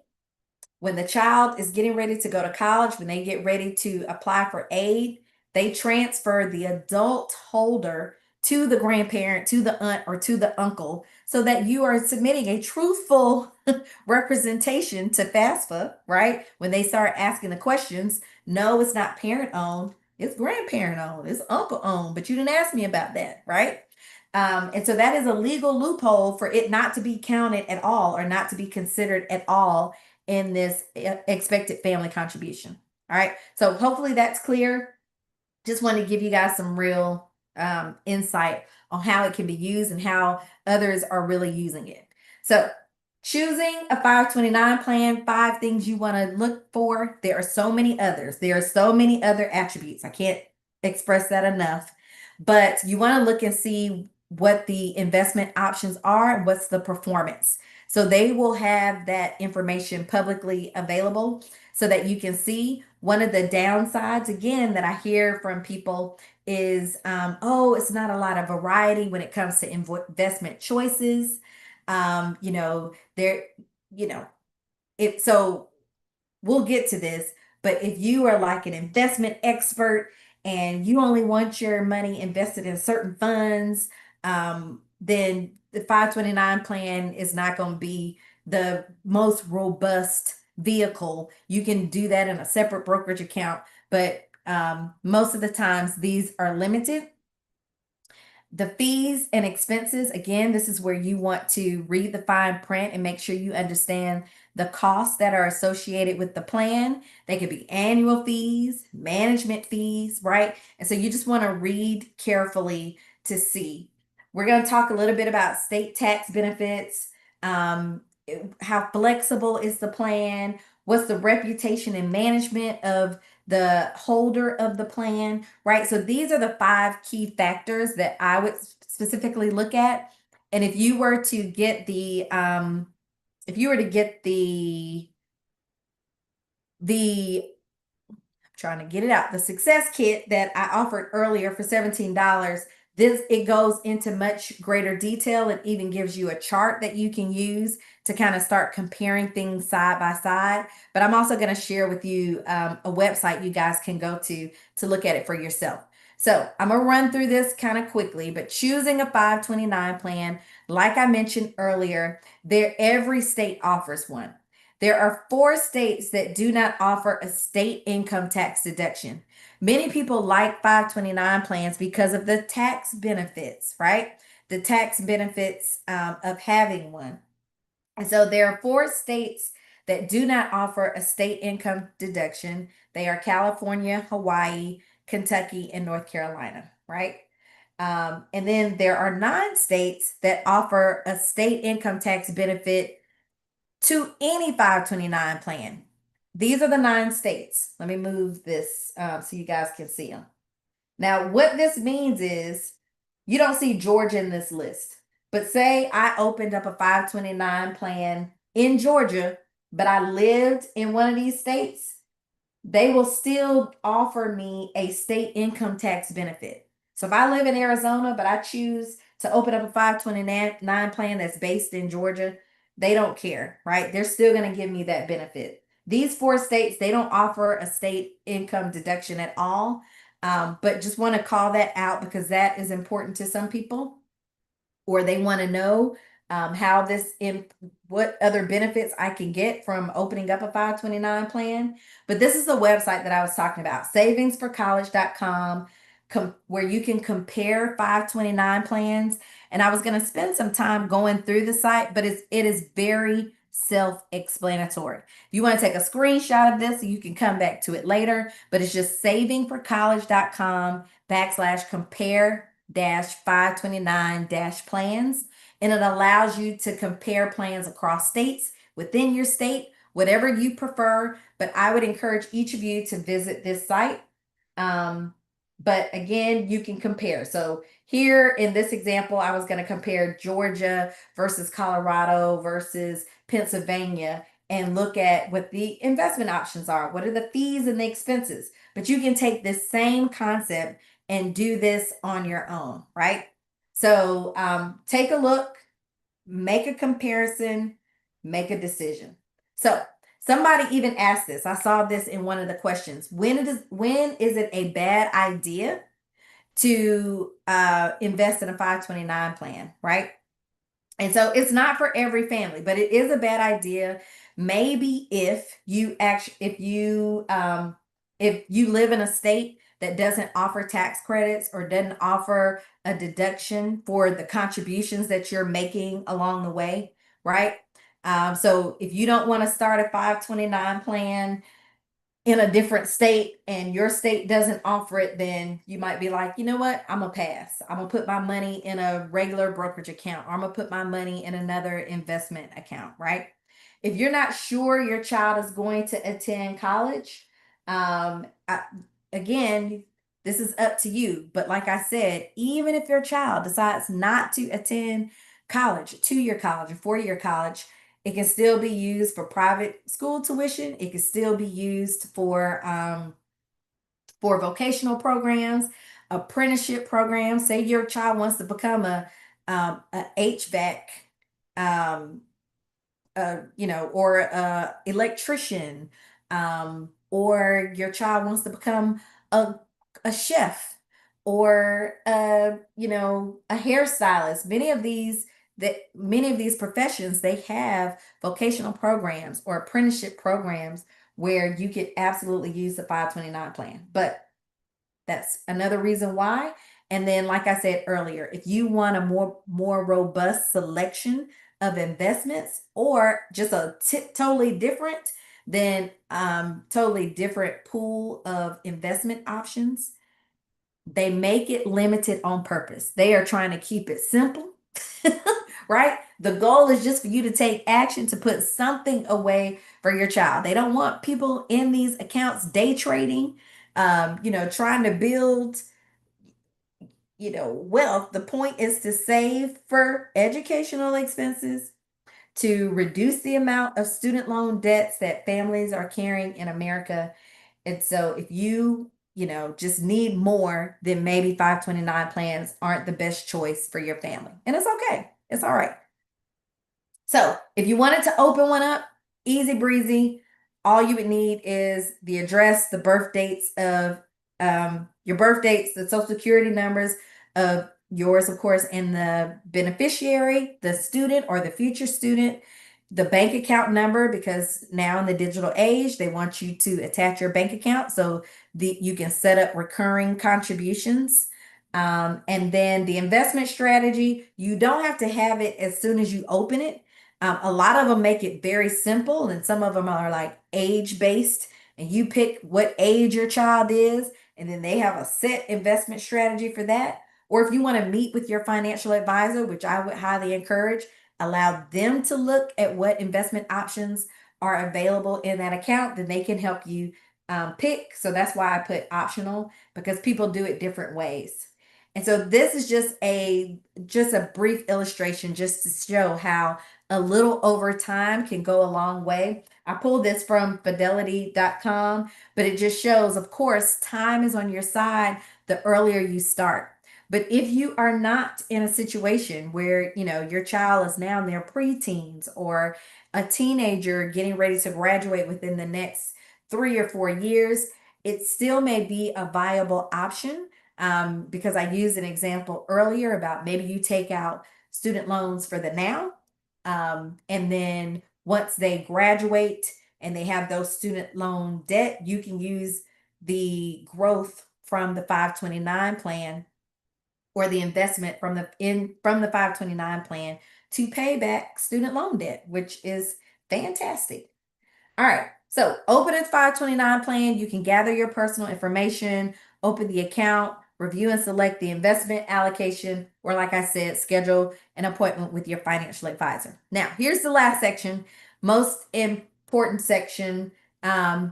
When the child is getting ready to go to college, when they get ready to apply for aid, they transfer the adult holder to the grandparent, to the aunt, or to the uncle, so that you are submitting a truthful representation to FAFSA, right? When they start asking the questions, no, it's not parent owned, it's grandparent owned, it's uncle owned, but you didn't ask me about that, right? And so that is a legal loophole for it not to be counted at all or not to be considered at all in this expected family contribution. All right. So hopefully that's clear. Just want to give you guys some real insight on how it can be used and how others are really using it. So choosing a 529 plan, 5 things you want to look for. There are so many others. There are so many other attributes. I can't express that enough. But you want to look and see what the investment options are and what's the performance. So they will have that information publicly available so that you can see. One of the downsides, again, that I hear from people is, oh, it's not a lot of variety when it comes to investment choices. There, you know, so we'll get to this, but if you are like an investment expert and you only want your money invested in certain funds, then the 529 plan is not going to be the most robust vehicle. You can do that in a separate brokerage account, but most of the times these are limited. The fees and expenses, again, this is where you want to read the fine print and make sure you understand the costs that are associated with the plan. They could be annual fees, management fees, right? And so you just want to read carefully to see. We're going to talk a little bit about state tax benefits, how flexible is the plan, what's the reputation and management of the holder of the plan, right? So these are the 5 key factors that I would specifically look at. And if you were to get the trying to get it out, the success kit that I offered earlier for $17, it goes into much greater detail. It even gives you a chart that you can use to kind of start comparing things side by side. But I'm also going to share with you a website you guys can go to look at it for yourself. So I'm going to run through this kind of quickly, but choosing a 529 plan, like I mentioned earlier, every state offers one. There are 4 states that do not offer a state income tax deduction, Many people like 529 plans because of the tax benefits, right? The tax benefits of having one. And so there are four states that do not offer a state income deduction. They are California, Hawaii, Kentucky, and North Carolina, right? And then there are 9 states that offer a state income tax benefit to any 529 plan. These are the 9 states. Let me move this so you guys can see them. Now, what this means is you don't see Georgia in this list. But say I opened up a 529 plan in Georgia, but I lived in one of these states, they will still offer me a state income tax benefit. So if I live in Arizona, but I choose to open up a 529 plan that's based in Georgia, they don't care, right? They're still going to give me that benefit. These 4 states, they don't offer a state income deduction at all. But just want to call that out because that is important to some people, or they want to know how what other benefits I can get from opening up a 529 plan. But this is the website that I was talking about, savingsforcollege.com, where you can compare 529 plans. And I was going to spend some time going through the site, but it is very self-explanatory. If you want to take a screenshot of this, so you can come back to it later, but it's just savingforcollege.com/compare 529 plans, and it allows you to compare plans across states, within your state, whatever you prefer. But I would encourage each of you to visit this site. But again, you can compare. So here in this example, I was going to compare Georgia versus Colorado versus Pennsylvania and look at what the investment options are. What are the fees and the expenses? But you can take this same concept and do this on your own, right? So take a look, make a comparison, make a decision. So somebody even asked this. I saw this in one of the questions. When is it a bad idea to invest in a 529 plan, right? And so it's not for every family, but it is a bad idea. Maybe if you live in a state that doesn't offer tax credits or doesn't offer a deduction for the contributions that you're making along the way, right? So if you don't want to start a 529 plan in a different state and your state doesn't offer it, then you might be like, you know what, I'm gonna pass. I'm gonna put my money in a regular brokerage account, or I'm gonna put my money in another investment account, right? If you're not sure your child is going to attend college, again, this is up to you. But like I said, even if your child decides not to attend college, 2-year college or 4-year college, it can still be used for private school tuition. It can still be used for vocational programs, apprenticeship programs. Say your child wants to become a HVAC, or a electrician, or your child wants to become a a chef, or a hairstylist. Many of these professions, they have vocational programs or apprenticeship programs where you could absolutely use the 529 plan. But that's another reason why. And then, like I said earlier, if you want a more robust selection of investments, or just a totally different pool of investment options, they make it limited on purpose. They are trying to keep it simple, right? The goal is just for you to take action to put something away for your child. They don't want people in these accounts day trading, trying to build, wealth. The point is to save for educational expenses, to reduce the amount of student loan debts that families are carrying in America. And so if just need more, then maybe 529 plans aren't the best choice for your family. And it's okay. It's all right. So if you wanted to open one up, easy breezy, all you would need is the address, the birth dates of your birth dates, the social security numbers of yours, of course, and the beneficiary, the student or the future student, the bank account number, because now in the digital age, they want you to attach your bank account so you can set up recurring contributions. And then the investment strategy, you don't have to have it as soon as you open it. A lot of them make it very simple, and some of them are like age based, and you pick what age your child is, and then they have a set investment strategy for that. Or if you want to meet with your financial advisor, which I would highly encourage, allow them to look at what investment options are available in that account, then they can help you pick. So that's why I put optional, because people do it different ways. And so this is just a brief illustration just to show how a little over time can go a long way. I pulled this from fidelity.com, but it just shows, of course, time is on your side the earlier you start. But if you are not in a situation where, your child is now in their preteens or a teenager getting ready to graduate within the next 3 or 4 years, it still may be a viable option. Because I used an example earlier about maybe you take out student loans for the now. And then once they graduate and they have those student loan debt, you can use the growth from the 529 plan or the investment from the 529 plan to pay back student loan debt, which is fantastic. All right. So open a 529 plan. You can gather your personal information, open the account, review and select the investment allocation, or like I said, schedule an appointment with your financial advisor. Now, here's the last section, most important section.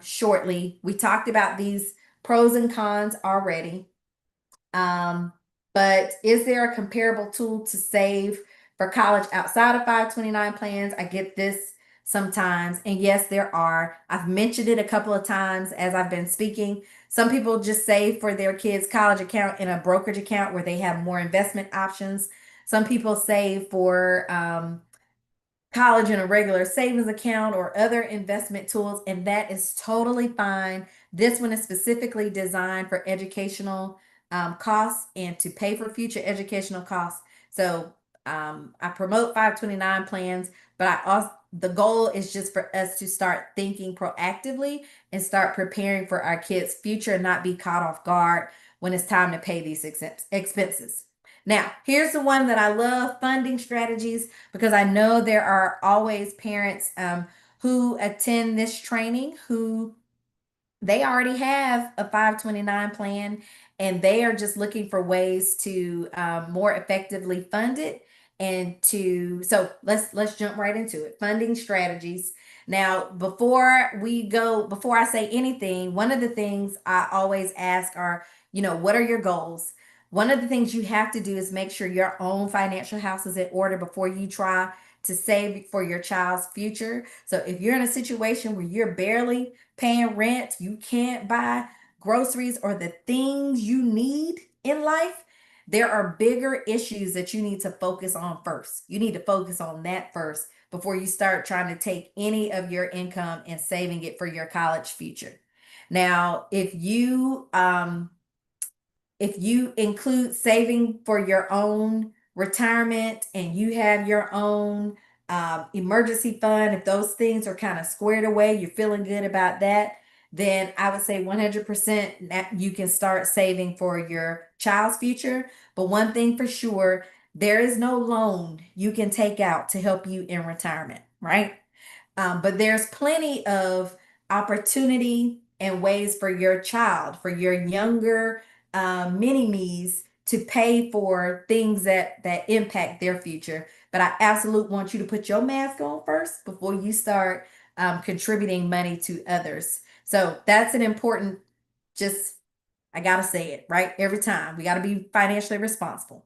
Shortly, we talked about these pros and cons already. But is there a comparable tool to save for college outside of 529 plans? I get this sometimes. And yes, there are. I've mentioned it a couple of times as I've been speaking. Some people just save for their kids' college account in a brokerage account where they have more investment options. Some people save for college in a regular savings account or other investment tools, and that is totally fine. This one is specifically designed for educational costs and to pay for future educational costs. So I promote 529 plans, but I also the goal is just for us to start thinking proactively and start preparing for our kids' future and not be caught off guard when it's time to pay these expenses. Now, here's the one that I love, funding strategies, because I know there are always parents who attend this training who they already have a 529 plan and they are just looking for ways to more effectively fund it. And so let's jump right into it. Funding strategies. Now, before I say anything, one of the things I always ask are, what are your goals? One of the things you have to do is make sure your own financial house is in order before you try to save for your child's future. So if you're in a situation where you're barely paying rent, you can't buy groceries or the things you need in life, there are bigger issues that you need to focus on first. You need to focus on that first before you start trying to take any of your income and saving it for your college future. Now, if you include saving for your own retirement and you have your own emergency fund, if those things are kind of squared away, you're feeling good about that, then I would say 100% that you can start saving for your child's future. But one thing for sure, there is no loan you can take out to help you in retirement, right? But there's plenty of opportunity and ways for your child, for your younger mini me's to pay for things that impact their future. But I absolutely want you to put your mask on first before you start contributing money to others. So that's an important, just, I gotta say it, right? Every time. We gotta be financially responsible.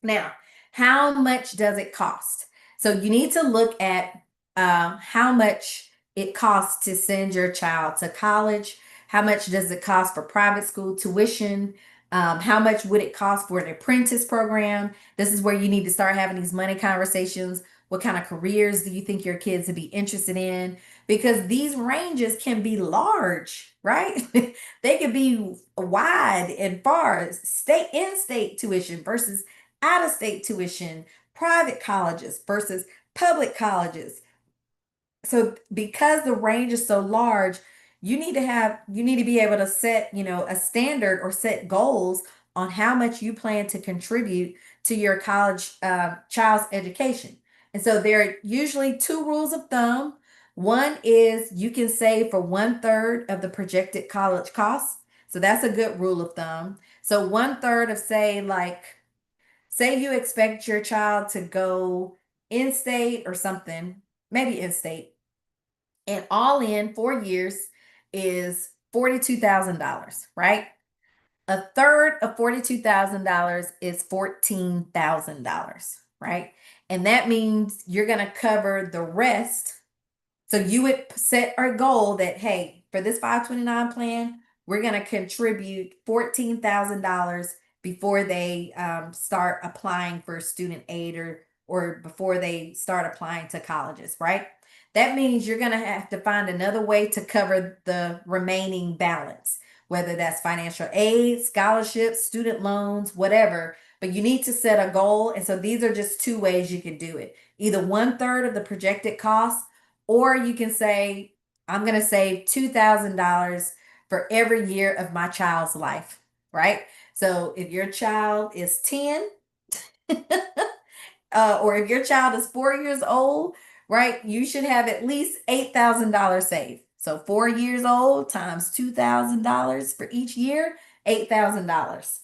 Now, how much does it cost? So you need to look at how much it costs to send your child to college. How much does it cost for private school tuition? How much would it cost for an apprentice program? This is where you need to start having these money conversations. What kind of careers do you think your kids would be interested in? Because these ranges can be large, right? They could be wide and far. State in-state tuition versus out of state tuition, private colleges versus public colleges. So because the range is so large, you need to be able to set, a standard or set goals on how much you plan to contribute to your college child's education. And so there are usually two rules of thumb. One is you can save for 1/3 of the projected college costs. So that's a good rule of thumb. So 1/3 of, say you expect your child to go in state or something, maybe in state, and all in 4 years is $42,000, right? A third of $42,000 is $14,000, right? And that means you're going to cover the rest. So you would set a goal that, hey, for this 529 plan, we're going to contribute $14,000 before they start applying for student aid, or before they start applying to colleges, right? That means you're going to have to find another way to cover the remaining balance, whether that's financial aid, scholarships, student loans, whatever. But you need to set a goal. And so these are just two ways you can do it: either 1/3 of the projected cost, or you can say, I'm going to save $2,000 for every year of my child's life, right? So if your child is 10, or if your child is 4 years old, right, you should have at least $8,000 saved. So 4 years old times $2,000 for each year, $8,000.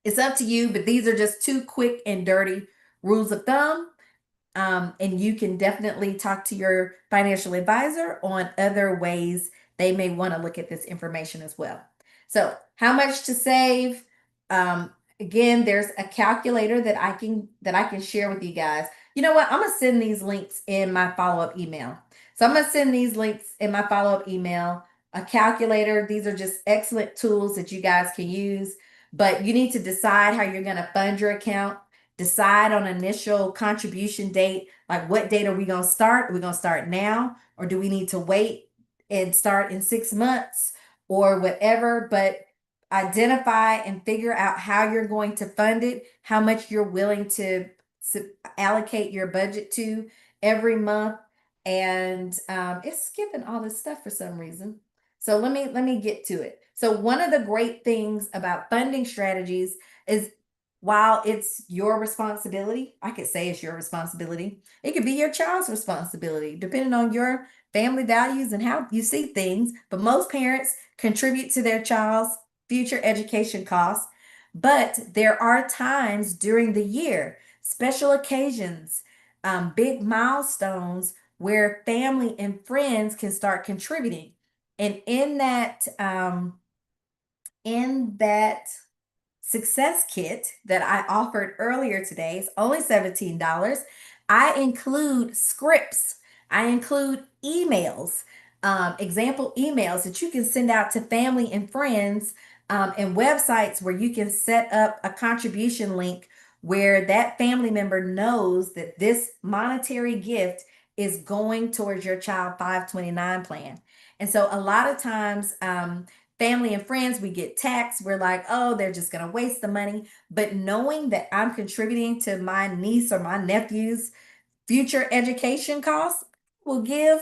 It's up to you, but these are just two quick and dirty rules of thumb. And you can definitely talk to your financial advisor on other ways they may want to look at this information as well. So, how much to save? Again, there's a calculator that I can share with you guys. You know what? I'm gonna send these links in my follow-up email. So I'm gonna send these links in my follow-up email. A calculator. These are just excellent tools that you guys can use. But you need to decide how you're gonna fund your account. Decide on initial contribution date. Like, what date are we going to start? Are we going to start now, or do we need to wait and start in 6 months or whatever? But identify and figure out how you're going to fund it, how much you're willing to allocate your budget to every month. And it's skipping all this stuff for some reason. So let me get to it. So one of the great things about funding strategies is, while it's your responsibility, I could say it's your responsibility, it could be your child's responsibility, depending on your family values and how you see things. But most parents contribute to their child's future education costs. But there are times during the year, special occasions, big milestones, where family and friends can start contributing. And in that success kit that I offered earlier today, it's only $17. I include scripts, I include emails, example emails that you can send out to family and friends, and websites where you can set up a contribution link where that family member knows that this monetary gift is going towards your child 529 plan. And so a lot of times, family and friends, we get taxed. We're like, oh, they're just going to waste the money. But knowing that I'm contributing to my niece or my nephew's future education costs will give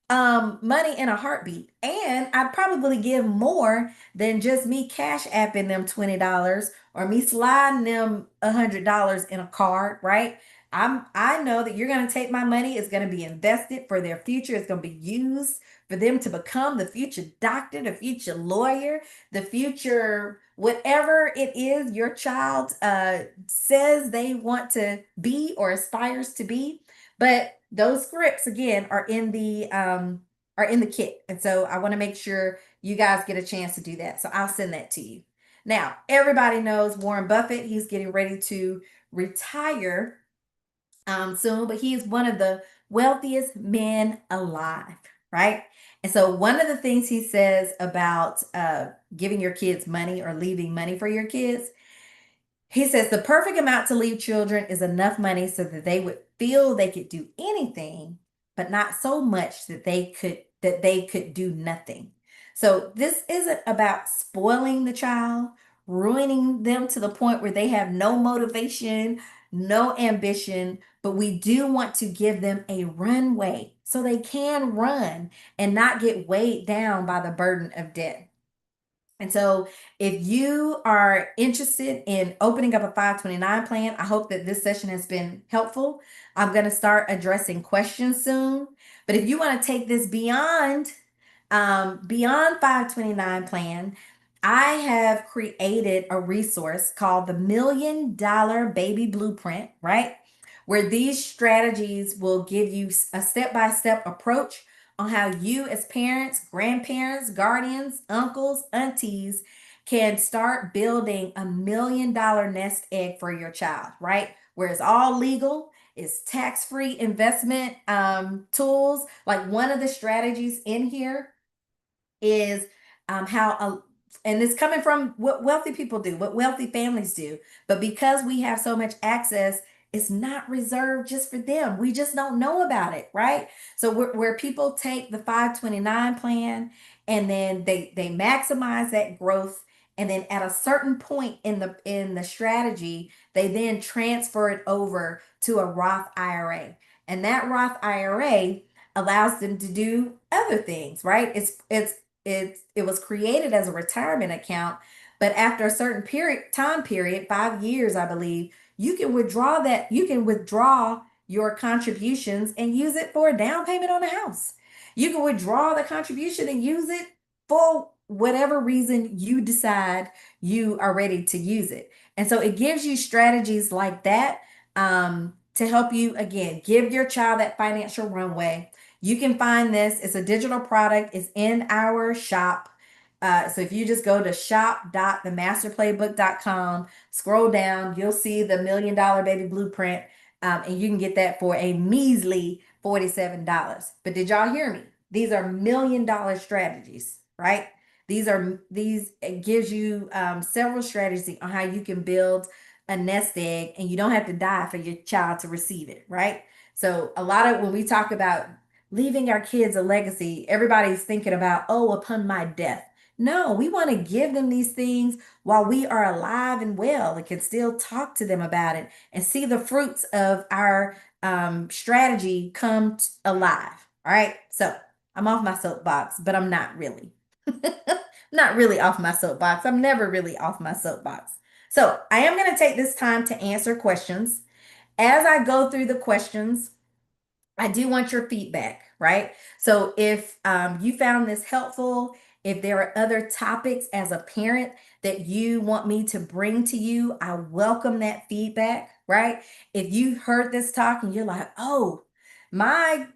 money in a heartbeat. And I probably give more than just me cash apping them $20 or me sliding them $100 in a card, right? I know that you're going to take my money, it's going to be invested for their future, it's going to be used for them to become the future doctor, the future lawyer, the future whatever it is your child says they want to be or aspires to be. But those scripts again are in the kit. And so I want to make sure you guys get a chance to do that. So I'll send that to you. Now, everybody knows Warren Buffett. He's getting ready to retire soon, but he is one of the wealthiest men alive, right? And so one of the things he says about giving your kids money or leaving money for your kids, he says the perfect amount to leave children is enough money so that they would feel they could do anything, but not so much that they could do nothing. So this isn't about spoiling the child, ruining them to the point where they have no motivation, no ambition, but we do want to give them a runway so they can run and not get weighed down by the burden of debt. And so, if you are interested in opening up a 529 plan, I hope that this session has been helpful. I'm going to start addressing questions soon. But if you want to take this beyond 529 plan, I have created a resource called the $1 Million Baby Blueprint, right? Where these strategies will give you a step-by-step approach on how you, as parents, grandparents, guardians, uncles, aunties, can start building $1 million nest egg for your child, right? Where it's all legal, it's tax-free investment tools. Like one of the strategies in here is how and it's coming from what wealthy people do, what wealthy families do. But because we have so much access, it's not reserved just for them. We just don't know about it, right? So where people take the 529 plan and then they maximize that growth, and then at a certain point in the strategy, they then transfer it over to a Roth IRA. And that Roth IRA allows them to do other things, right? It was created as a retirement account, but after a certain time period, 5 years, I believe, you can withdraw your contributions and use it for a down payment on a house. You can withdraw the contribution and use it for whatever reason you decide you are ready to use it. And so it gives you strategies like that to help you, again, give your child that financial runway. You can find this. It's a digital product. It's in our shop. So if you just go to shop.themasterplaybook.com, scroll down, you'll see the $1 Million Baby Blueprint, and you can get that for a measly $47. But did y'all hear me? These are $1 million strategies, right? It gives you several strategies on how you can build a nest egg, and you don't have to die for your child to receive it, right? So a lot of when we talk about leaving our kids a legacy, everybody's thinking about, oh, upon my death. No, we want to give them these things while we are alive and well and can still talk to them about it and see the fruits of our strategy come alive. All right. So I'm off my soapbox, but I'm not really. Not really off my soapbox. I'm never really off my soapbox. So I am going to take this time to answer questions. As I go through the questions, I do want your feedback, right? So if you found this helpful, if there are other topics as a parent that you want me to bring to you, I welcome that feedback, right? If you heard this talk and you're like, oh, my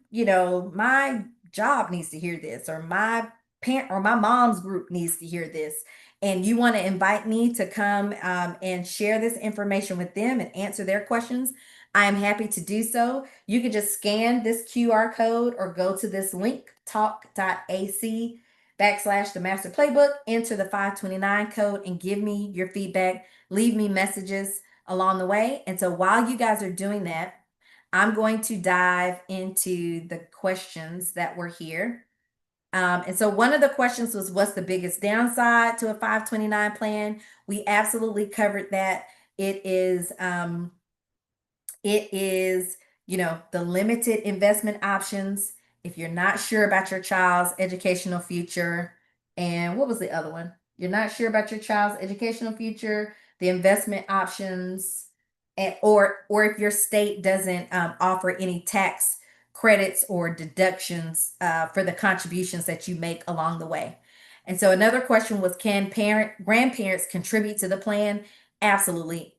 job needs to hear this, or my parent or my mom's group needs to hear this, and you want to invite me to come and share this information with them and answer their questions, I am happy to do so. You can just scan this QR code or go to this link, talk.ac/the master playbook, enter the 529 code and give me your feedback. Leave me messages along the way. And so while you guys are doing that, I'm going to dive into the questions that were here. And so one of the questions was, what's the biggest downside to a 529 plan? We absolutely covered that. It is, the limited investment options. If you're not sure about your child's educational future, and what was the other one? You're not sure about your child's educational future, the investment options, or if your state doesn't offer any tax credits or deductions for the contributions that you make along the way. And so another question was, can grandparents contribute to the plan? Absolutely.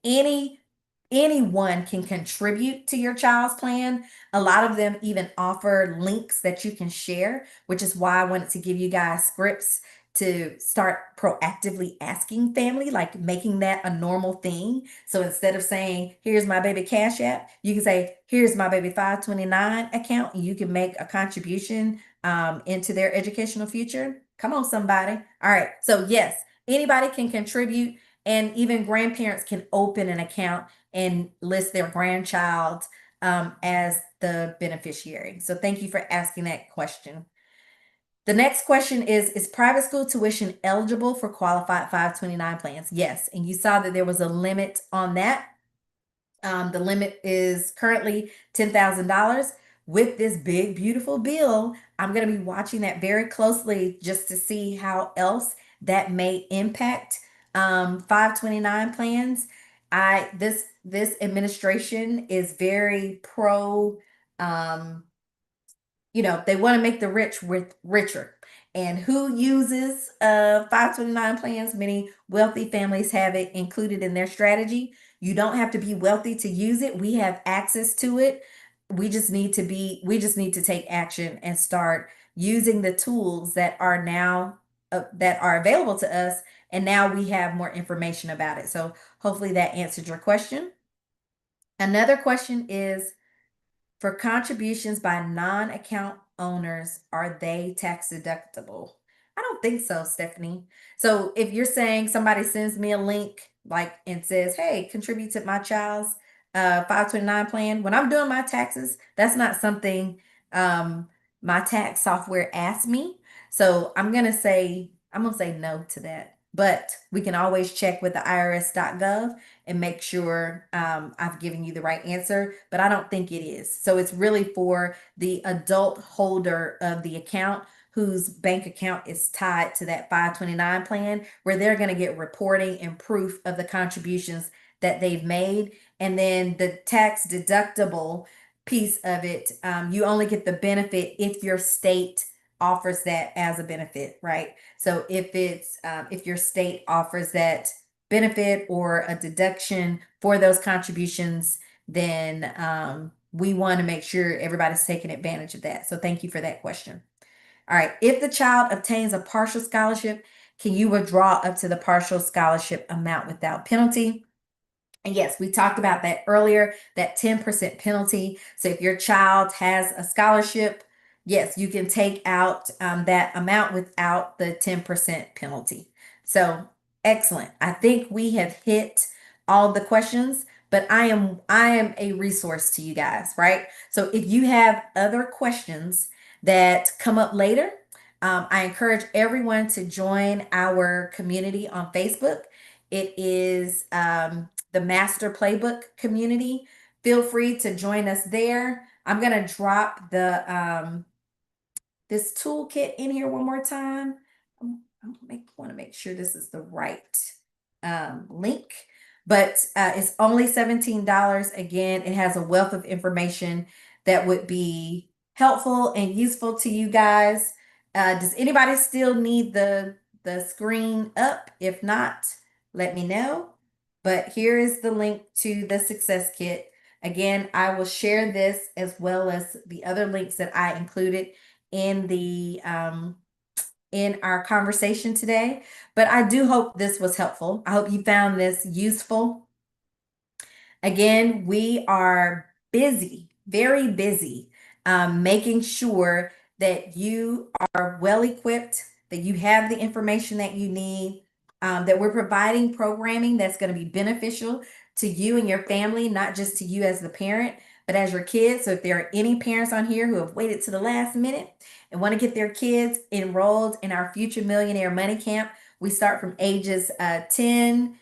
Anyone can contribute to your child's plan. A lot of them even offer links that you can share, which is why I wanted to give you guys scripts to start proactively asking family, like making that a normal thing. So instead of saying, here's my baby Cash App, you can say, here's my baby 529 account, and you can make a contribution into their educational future. Come on, somebody. All right. So yes, anybody can contribute, and even grandparents can open an account and list their grandchild as the beneficiary. So thank you for asking that question. The next question is private school tuition eligible for qualified 529 plans? Yes. And you saw that there was a limit on that. The limit is currently $10,000. With this big, beautiful bill, I'm going to be watching that very closely just to see how else that may impact 529 plans. This administration is very pro um, they want to make the rich with richer. And who uses 529 plans? Many wealthy families have it included in their strategy. You don't have to be wealthy to use it. We have access to it. We just need to take action and start using the tools that are available to us. And now we have more information about it. So hopefully that answered your question. Another question is, for contributions by non-account owners, are they tax deductible? I don't think so, Stephanie. So if you're saying somebody sends me a link like and says, "Hey, contribute to my child's 529 plan," when I'm doing my taxes, that's not something um my tax software asks me. So I'm gonna say no to that. But we can always check with the irs.gov and make sure I've given you the right answer, but I don't think it is. So it's really for the adult holder of the account whose bank account is tied to that 529 plan, where they're going to get reporting and proof of the contributions that they've made. And then the tax deductible piece of it, you only get the benefit if your state offers that as a benefit, right? So if your state offers that benefit or a deduction for those contributions, then we want to make sure everybody's taking advantage of that. So thank you for that question. All right. If the child obtains a partial scholarship, can you withdraw up to the partial scholarship amount without penalty? And yes, we talked about that earlier, that 10% penalty. So if your child has a scholarship, yes, you can take out that amount without the 10% penalty. So excellent. I think we have hit all the questions, but I am a resource to you guys, right? So if you have other questions that come up later, I encourage everyone to join our community on Facebook. It is the Master Playbook community. Feel free to join us there. I'm gonna drop the this toolkit in here one more time. I want to make sure this is the right link, but it's only $17. Again, it has a wealth of information that would be helpful and useful to you guys. Does anybody still need the screen up? If not, let me know. But here is the link to the success kit. Again, I will share this as well as the other links that I included in the in our conversation today. But I do hope this was helpful. I hope you found this useful. Again, we are busy, very busy, making sure that you are well equipped, that you have the information that you need, that we're providing programming that's going to be beneficial to you and your family, not just to you as the parent, but as your kids. So if there are any parents on here who have waited to the last minute and want to get their kids enrolled in our Future Millionaire Money Camp, we start from ages 10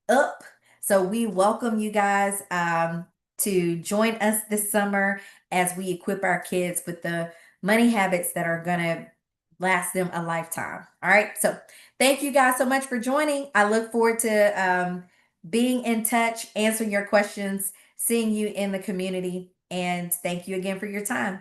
up. So we welcome you guys to join us this summer as we equip our kids with the money habits that are going to last them a lifetime. All right. So thank you guys so much for joining. I look forward to being in touch, answering your questions, seeing you in the community. And thank you again for your time.